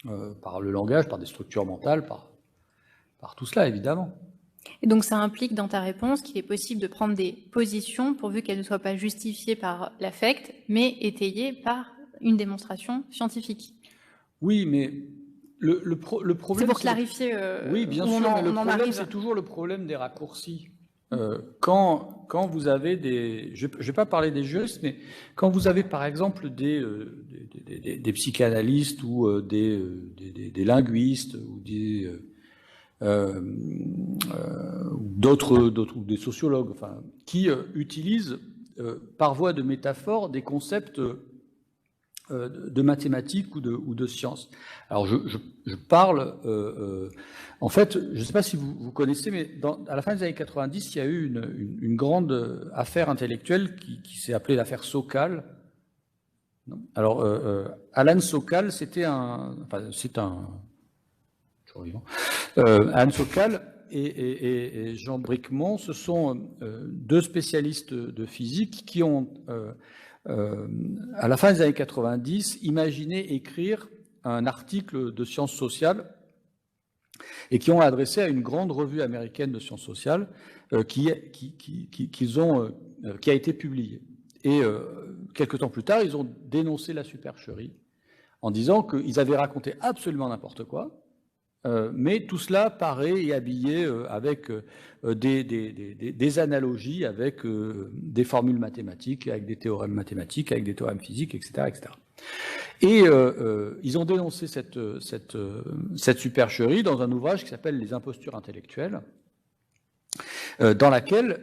le langage, par des structures mentales, par tout cela évidemment. Et donc ça implique dans ta réponse qu'il est possible de prendre des positions pourvu qu'elles ne soient pas justifiées par l'affect, mais étayées par une démonstration scientifique. Oui, mais le problème... C'est pour clarifier oui, bien sûr, mais le problème, c'est toujours le problème des raccourcis. Quand vous avez des... Je ne vais pas parler des juristes, mais quand vous avez par exemple des psychanalystes ou des linguistes ou d'autres des sociologues, enfin, qui utilisent par voie de métaphore des concepts de mathématiques ou de sciences. Alors je parle, en fait, je ne sais pas si vous connaissez, mais à la fin des années 90, il y a eu une grande affaire intellectuelle qui s'est appelée l'affaire Sokal. Alors Alan Sokal, c'est un Alan Sokal et Jean Bricmont, ce sont deux spécialistes de physique qui ont, à la fin des années 90, imaginé écrire un article de sciences sociales et qui ont adressé à une grande revue américaine de sciences sociales qui a été publiée. Et quelque temps plus tard, ils ont dénoncé la supercherie en disant qu'ils avaient raconté absolument n'importe quoi, mais tout cela paraît et habillé avec des analogies, avec des formules mathématiques, avec des théorèmes mathématiques, avec des théorèmes physiques, etc. etc. Et ils ont dénoncé cette supercherie dans un ouvrage qui s'appelle « Les impostures intellectuelles », dans lequel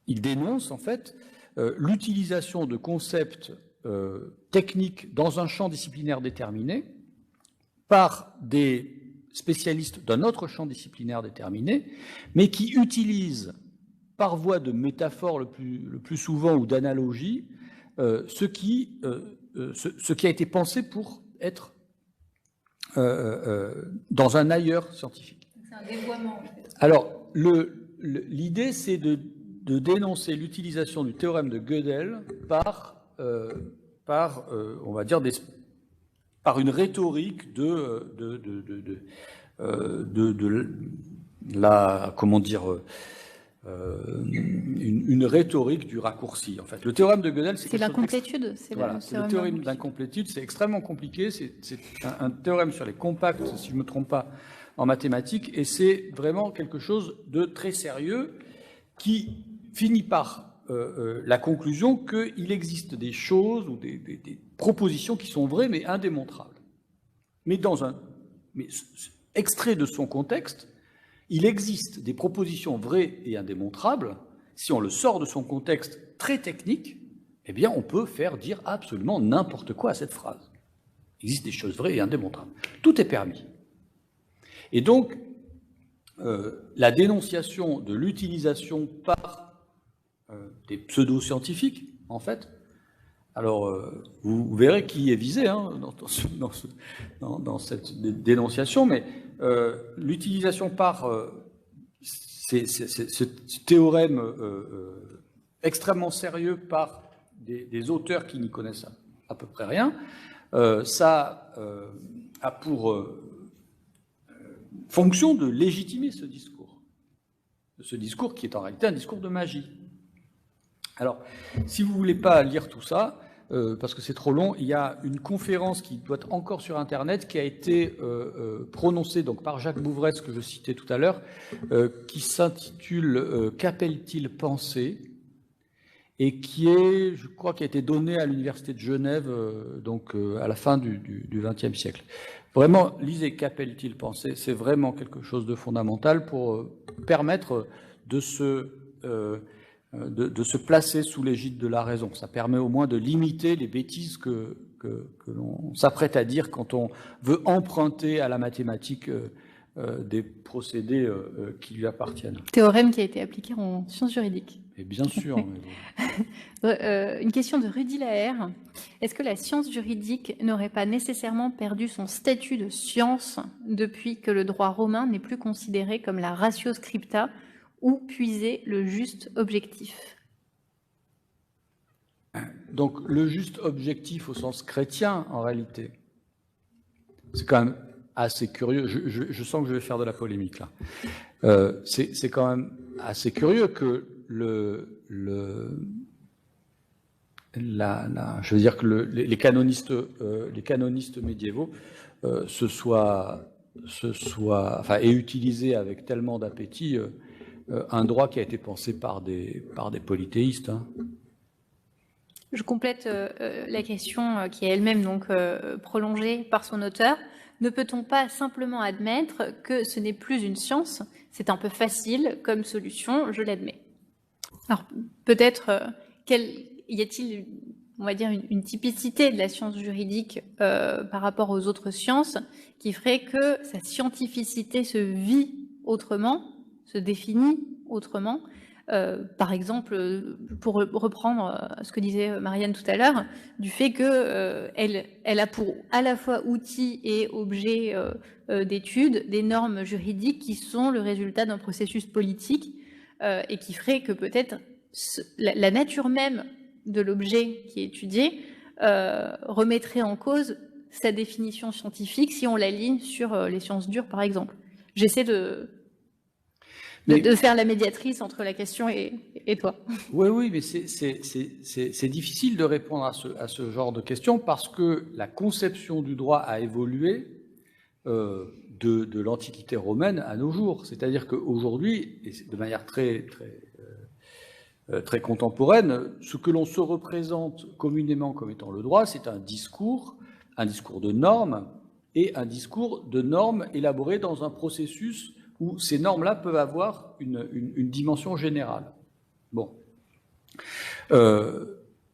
il dénonce en fait l'utilisation de concepts techniques dans un champ disciplinaire déterminé par des spécialistes d'un autre champ disciplinaire déterminé, mais qui utilisent par voie de métaphore le plus souvent ou d'analogie ce qui ce qui a été pensé pour être dans un ailleurs scientifique. C'est un dévoiement. En fait. Alors, l'idée, c'est de dénoncer l'utilisation du théorème de Gödel par on va dire, par une rhétorique de la, comment dire, une rhétorique du raccourci. En fait, le théorème de Gödel, c'est l'incomplétude. Voilà, le théorème d'incomplétude, c'est extrêmement compliqué. C'est un théorème sur les compacts, si je ne me trompe pas, en mathématiques, et c'est vraiment quelque chose de très sérieux qui finit par la conclusion qu'il existe des choses ou des propositions qui sont vraies mais indémontrables. Mais extrait de son contexte, il existe des propositions vraies et indémontrables. Si on le sort de son contexte très technique, eh bien, on peut faire dire absolument n'importe quoi à cette phrase. Il existe des choses vraies et indémontrables. Tout est permis. Et donc, la dénonciation de l'utilisation par des pseudo-scientifiques, en fait, alors vous verrez qui est visé dans cette dénonciation, mais l'utilisation par ce théorème extrêmement sérieux par des auteurs qui n'y connaissent à peu près rien, ça a pour fonction de légitimer ce discours qui est en réalité un discours de magie. Alors, si vous ne voulez pas lire tout ça, parce que c'est trop long, il y a une conférence qui doit être encore sur Internet, qui a été prononcée donc, par Jacques Bouvresse, que je citais tout à l'heure, qui s'intitule « Qu'appelle-t-il penser ?» et qui est, je crois, qui a été donnée à l'Université de Genève donc, à la fin du XXe siècle. Vraiment, lisez « Qu'appelle-t-il penser ?» C'est vraiment quelque chose de fondamental pour permettre de se placer sous l'égide de la raison. Ça permet au moins de limiter les bêtises que l'on s'apprête à dire quand on veut emprunter à la mathématique des procédés qui lui appartiennent. Théorème qui a été appliqué en sciences juridiques. Et bien sûr. Une question de Rudy Laher. Est-ce que la science juridique n'aurait pas nécessairement perdu son statut de science depuis que le droit romain n'est plus considéré comme la ratio scripta ou puiser le juste objectif? Donc le juste objectif au sens chrétien, en réalité, c'est quand même assez curieux. Je sens que je vais faire de la polémique là. C'est quand même assez curieux que je veux dire que les canonistes médiévaux aient utilisé avec tellement d'appétit un droit qui a été pensé par des polythéistes. Hein. Je complète la question qui est elle-même donc prolongée par son auteur. Ne peut-on pas simplement admettre que ce n'est plus une science? C'est un peu facile comme solution, je l'admets. Alors peut-être y a-t-il, on va dire, une typicité de la science juridique par rapport aux autres sciences qui ferait que sa scientificité se vit autrement, se définit autrement. Par exemple, pour reprendre ce que disait Marianne tout à l'heure, du fait qu'elle a pour à la fois outil et objet d'étude des normes juridiques qui sont le résultat d'un processus politique et qui ferait que peut-être la nature même de l'objet qui est étudié remettrait en cause sa définition scientifique si on l'aligne sur les sciences dures, par exemple. J'essaie de faire la médiatrice entre la question et toi. Oui, mais c'est difficile de répondre à ce genre de questions parce que la conception du droit a évolué de l'Antiquité romaine à nos jours. C'est-à-dire qu'aujourd'hui, et de manière très contemporaine, ce que l'on se représente communément comme étant le droit, c'est un discours de normes et un discours de normes élaboré dans un processus où ces normes-là peuvent avoir une dimension générale. Bon.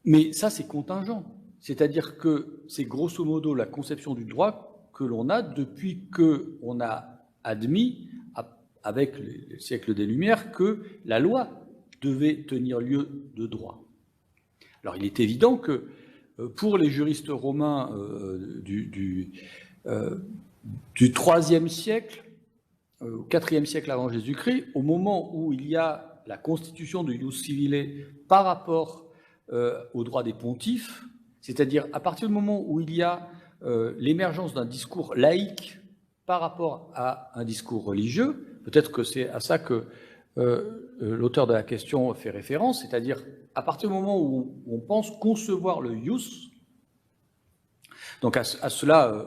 Mais ça, c'est contingent. C'est-à-dire que c'est grosso modo la conception du droit que l'on a depuis qu'on a admis, avec les siècles des Lumières, que la loi devait tenir lieu de droit. Alors, il est évident que pour les juristes romains du IIIe siècle, au IVe siècle avant Jésus-Christ, au moment où il y a la constitution du ius civile par rapport au droit des pontifes, c'est-à-dire à partir du moment où il y a l'émergence d'un discours laïque par rapport à un discours religieux, peut-être que c'est à ça que l'auteur de la question fait référence, c'est-à-dire à partir du moment où on pense concevoir le ius, donc à cela,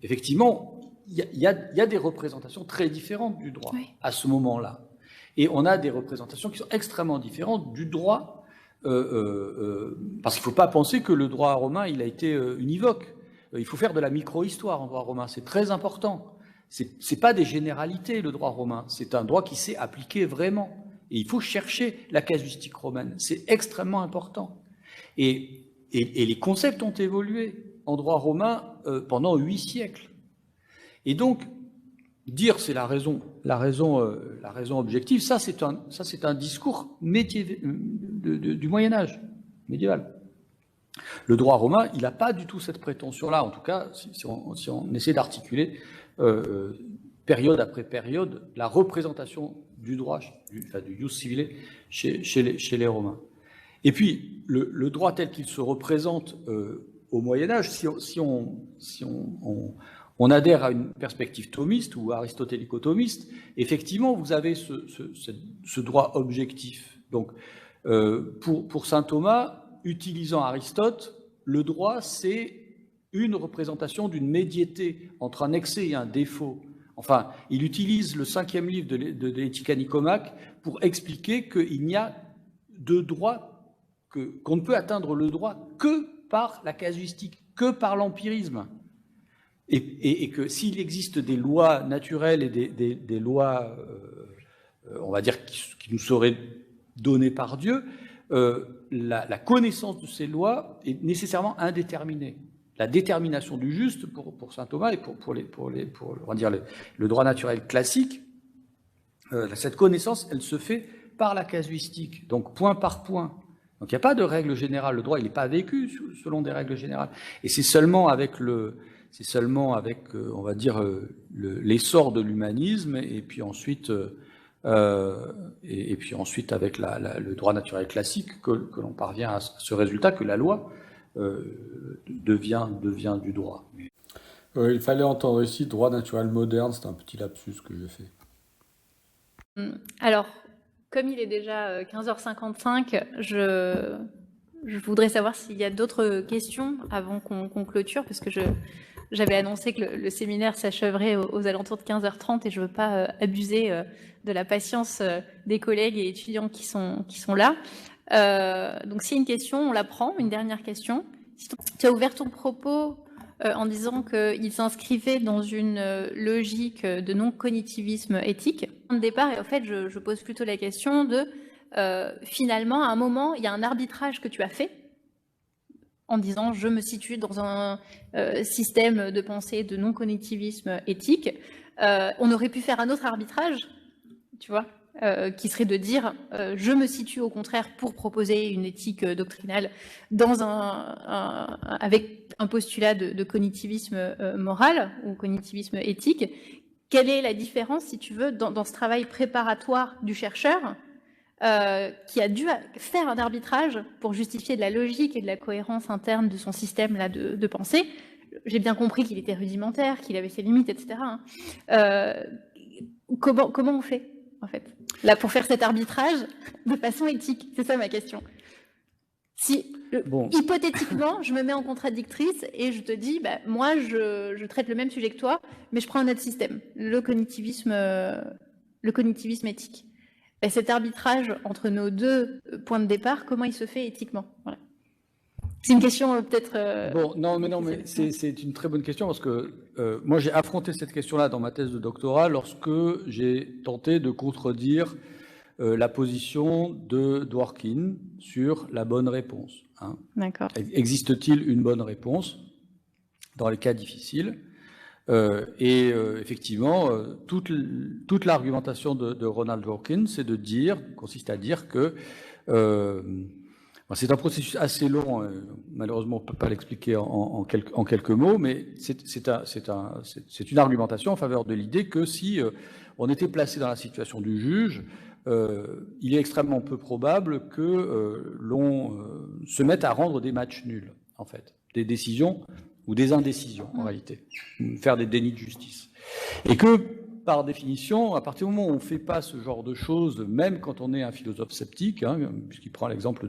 effectivement, il y a des représentations très différentes du droit à ce moment-là. Et on a des représentations qui sont extrêmement différentes du droit, parce qu'il ne faut pas penser que le droit romain, il a été univoque. Il faut faire de la micro-histoire en droit romain, c'est très important. C'est pas des généralités, le droit romain, c'est un droit qui s'est appliqué vraiment. Et il faut chercher la casuistique romaine, c'est extrêmement important. Et les concepts ont évolué en droit romain pendant 8 siècles. Et donc, dire c'est la raison objective, ça c'est un discours du Moyen-Âge, médiéval. Le droit romain, il n'a pas du tout cette prétention-là, en tout cas, si on essaie d'articuler période après période la représentation du droit, du ius civile chez les Romains. Et puis, le droit tel qu'il se représente au Moyen-Âge, si on adhère à une perspective thomiste ou aristotélico-thomiste, effectivement, vous avez ce droit objectif. Donc, pour saint Thomas, utilisant Aristote, le droit, c'est une représentation d'une médiété entre un excès et un défaut. Enfin, il utilise le 5e livre de l'Éthica Nicomaque pour expliquer qu'il n'y a de droit, qu'on ne peut atteindre le droit que par la casuistique, que par l'empirisme. Et que s'il existe des lois naturelles et des lois, on va dire, qui nous seraient données par Dieu, la connaissance de ces lois est nécessairement indéterminée. La détermination du juste pour saint Thomas et pour on va dire le droit naturel classique, cette connaissance, elle se fait par la casuistique, donc point par point. Donc il n'y a pas de règle générale. Le droit, il n'est pas vécu selon des règles générales. Et c'est seulement avec on va dire, l'essor de l'humanisme et puis ensuite avec le droit naturel classique que l'on parvient à ce résultat que la loi devient du droit. Il fallait entendre ici droit naturel moderne, c'est un petit lapsus que j'ai fait. Alors, comme il est déjà 15h55, je voudrais savoir s'il y a d'autres questions avant qu'on clôture, parce que j'avais annoncé que le séminaire s'achèverait aux alentours de 15h30 et je ne veux pas abuser de la patience des collègues et étudiants qui sont là. Donc s'il y a une question, on la prend. Une dernière question. Tu as ouvert ton propos en disant qu'il s'inscrivait dans une logique de non-cognitivisme éthique. Au départ, et en fait, je pose plutôt la question de finalement, à un moment, il y a un arbitrage que tu as fait en disant je me situe dans un système de pensée de non-cognitivisme éthique. On aurait pu faire un autre arbitrage, tu vois, qui serait de dire je me situe au contraire pour proposer une éthique doctrinale avec un postulat de cognitivisme moral ou cognitivisme éthique. Quelle est la différence, si tu veux, dans ce travail préparatoire du chercheur qui a dû faire un arbitrage pour justifier de la logique et de la cohérence interne de son système là, de pensée? J'ai bien compris qu'il était rudimentaire, qu'il avait ses limites, etc. Comment on fait, en fait, là, pour faire cet arbitrage de façon éthique? C'est ça ma question. Si, hypothétiquement, je me mets en contradictrice et je te dis, bah, moi, je traite le même sujet que toi, mais je prends un autre système, le cognitivisme éthique. Et cet arbitrage entre nos deux points de départ, comment il se fait éthiquement? Voilà. C'est une question peut-être... Non, mais c'est une très bonne question parce que moi, j'ai affronté cette question-là dans ma thèse de doctorat lorsque j'ai tenté de contredire la position de Dworkin sur la bonne réponse. Hein. D'accord. Existe-t-il une bonne réponse dans les cas difficiles? Effectivement, toute l'argumentation de Ronald Dworkin, consiste à dire que C'est un processus assez long, malheureusement on ne peut pas l'expliquer en quelques mots, mais c'est une argumentation en faveur de l'idée que si on était placé dans la situation du juge, il est extrêmement peu probable que l'on se mette à rendre des matchs nuls, en fait, des décisions ou des indécisions en réalité, faire des dénis de justice. Et que, par définition, à partir du moment où on ne fait pas ce genre de choses, même quand on est un philosophe sceptique, puisqu'il prend l'exemple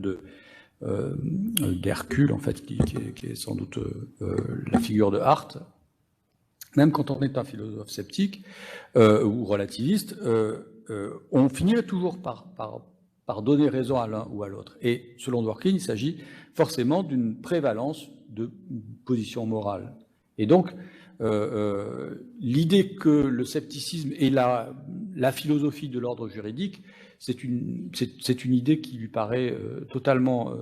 d'Hercule, en fait, qui est sans doute la figure de Hart, même quand on est un philosophe sceptique ou relativiste, on finirait toujours par donner raison à l'un ou à l'autre. Et selon Dworkin, il s'agit forcément d'une prévalence de position morale. Et donc, l'idée que le scepticisme est la philosophie de l'ordre juridique, c'est une idée qui lui paraît totalement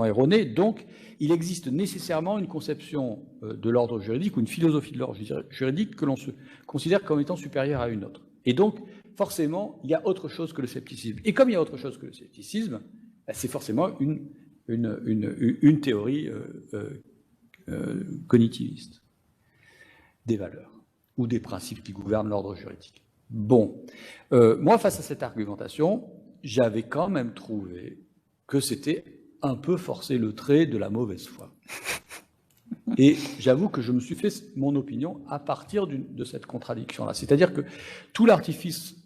erronée. Donc, il existe nécessairement une conception de l'ordre juridique ou une philosophie de l'ordre juridique que l'on se considère comme étant supérieure à une autre. Et donc, forcément, il y a autre chose que le scepticisme. Et comme il y a autre chose que le scepticisme, c'est forcément une théorie cognitiviste des valeurs ou des principes qui gouvernent l'ordre juridique. Bon, moi, face à cette argumentation, j'avais quand même trouvé que c'était un peu forcer le trait de la mauvaise foi. Et j'avoue que je me suis fait mon opinion à partir de cette contradiction-là. C'est-à-dire que tout l'artifice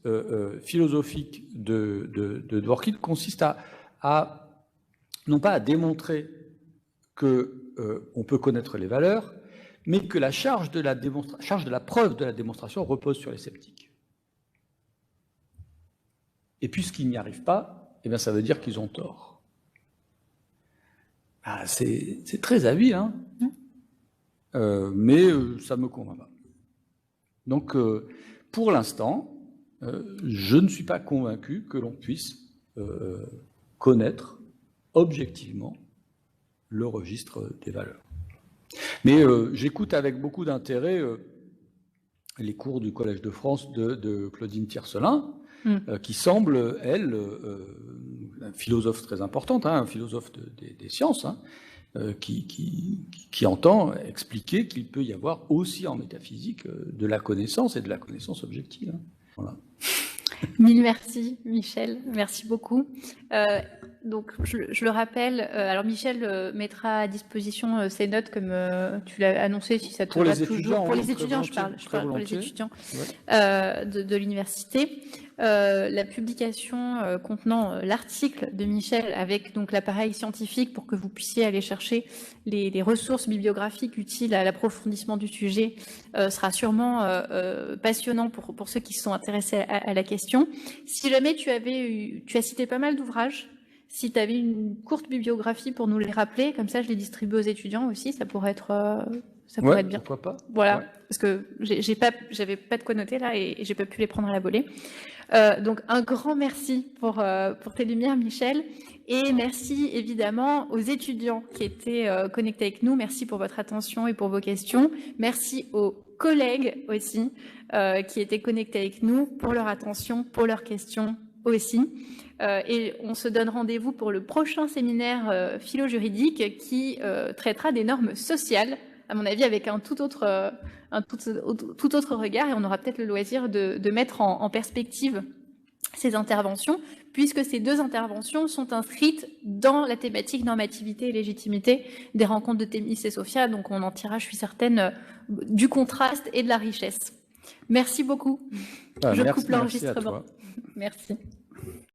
philosophique de Dworkin consiste non pas à démontrer qu'on peut connaître les valeurs, mais que la charge de la preuve de la démonstration repose sur les sceptiques. Et puisqu'ils n'y arrivent pas, eh bien ça veut dire qu'ils ont tort. C'est très habile, hein, mais ça ne me convainc pas. Donc, pour l'instant, je ne suis pas convaincu que l'on puisse connaître objectivement le registre des valeurs. Mais j'écoute avec beaucoup d'intérêt les cours du Collège de France de Claudine Tiercelin, qui semble, elle, une philosophe très importante, un philosophe des sciences, qui entend expliquer qu'il peut y avoir aussi en métaphysique de la connaissance et de la connaissance objective. Voilà. Mille merci, Michel. Merci beaucoup. Donc, je le rappelle, alors Michel mettra à disposition ces notes comme tu l'as annoncé, si ça te va toujours. Pour les étudiants, je parle pour les étudiants de l'université. La publication contenant l'article de Michel avec donc l'appareil scientifique pour que vous puissiez aller chercher les ressources bibliographiques utiles à l'approfondissement du sujet sera sûrement passionnant pour ceux qui se sont intéressés à la question. Si jamais tu as cité pas mal d'ouvrages, si tu avais une courte bibliographie pour nous les rappeler, comme ça je les distribue aux étudiants aussi, ça pourrait être bien. Pourquoi pas. Voilà, parce que j'avais pas de quoi noter là et j'ai pas pu les prendre à la volée. Donc un grand merci pour tes lumières, Michel, et merci évidemment aux étudiants qui étaient connectés avec nous. Merci pour votre attention et pour vos questions. Merci aux collègues aussi qui étaient connectés avec nous pour leur attention, pour leurs questions aussi. Et on se donne rendez-vous pour le prochain séminaire philo-juridique qui traitera des normes sociales, à mon avis, avec un tout autre regard, et on aura peut-être le loisir de mettre en perspective ces interventions, puisque ces deux interventions sont inscrites dans la thématique normativité et légitimité des rencontres de Thémis et Sophia, donc on en tirera, je suis certaine, du contraste et de la richesse. Merci beaucoup. Je coupe l'enregistrement. Merci.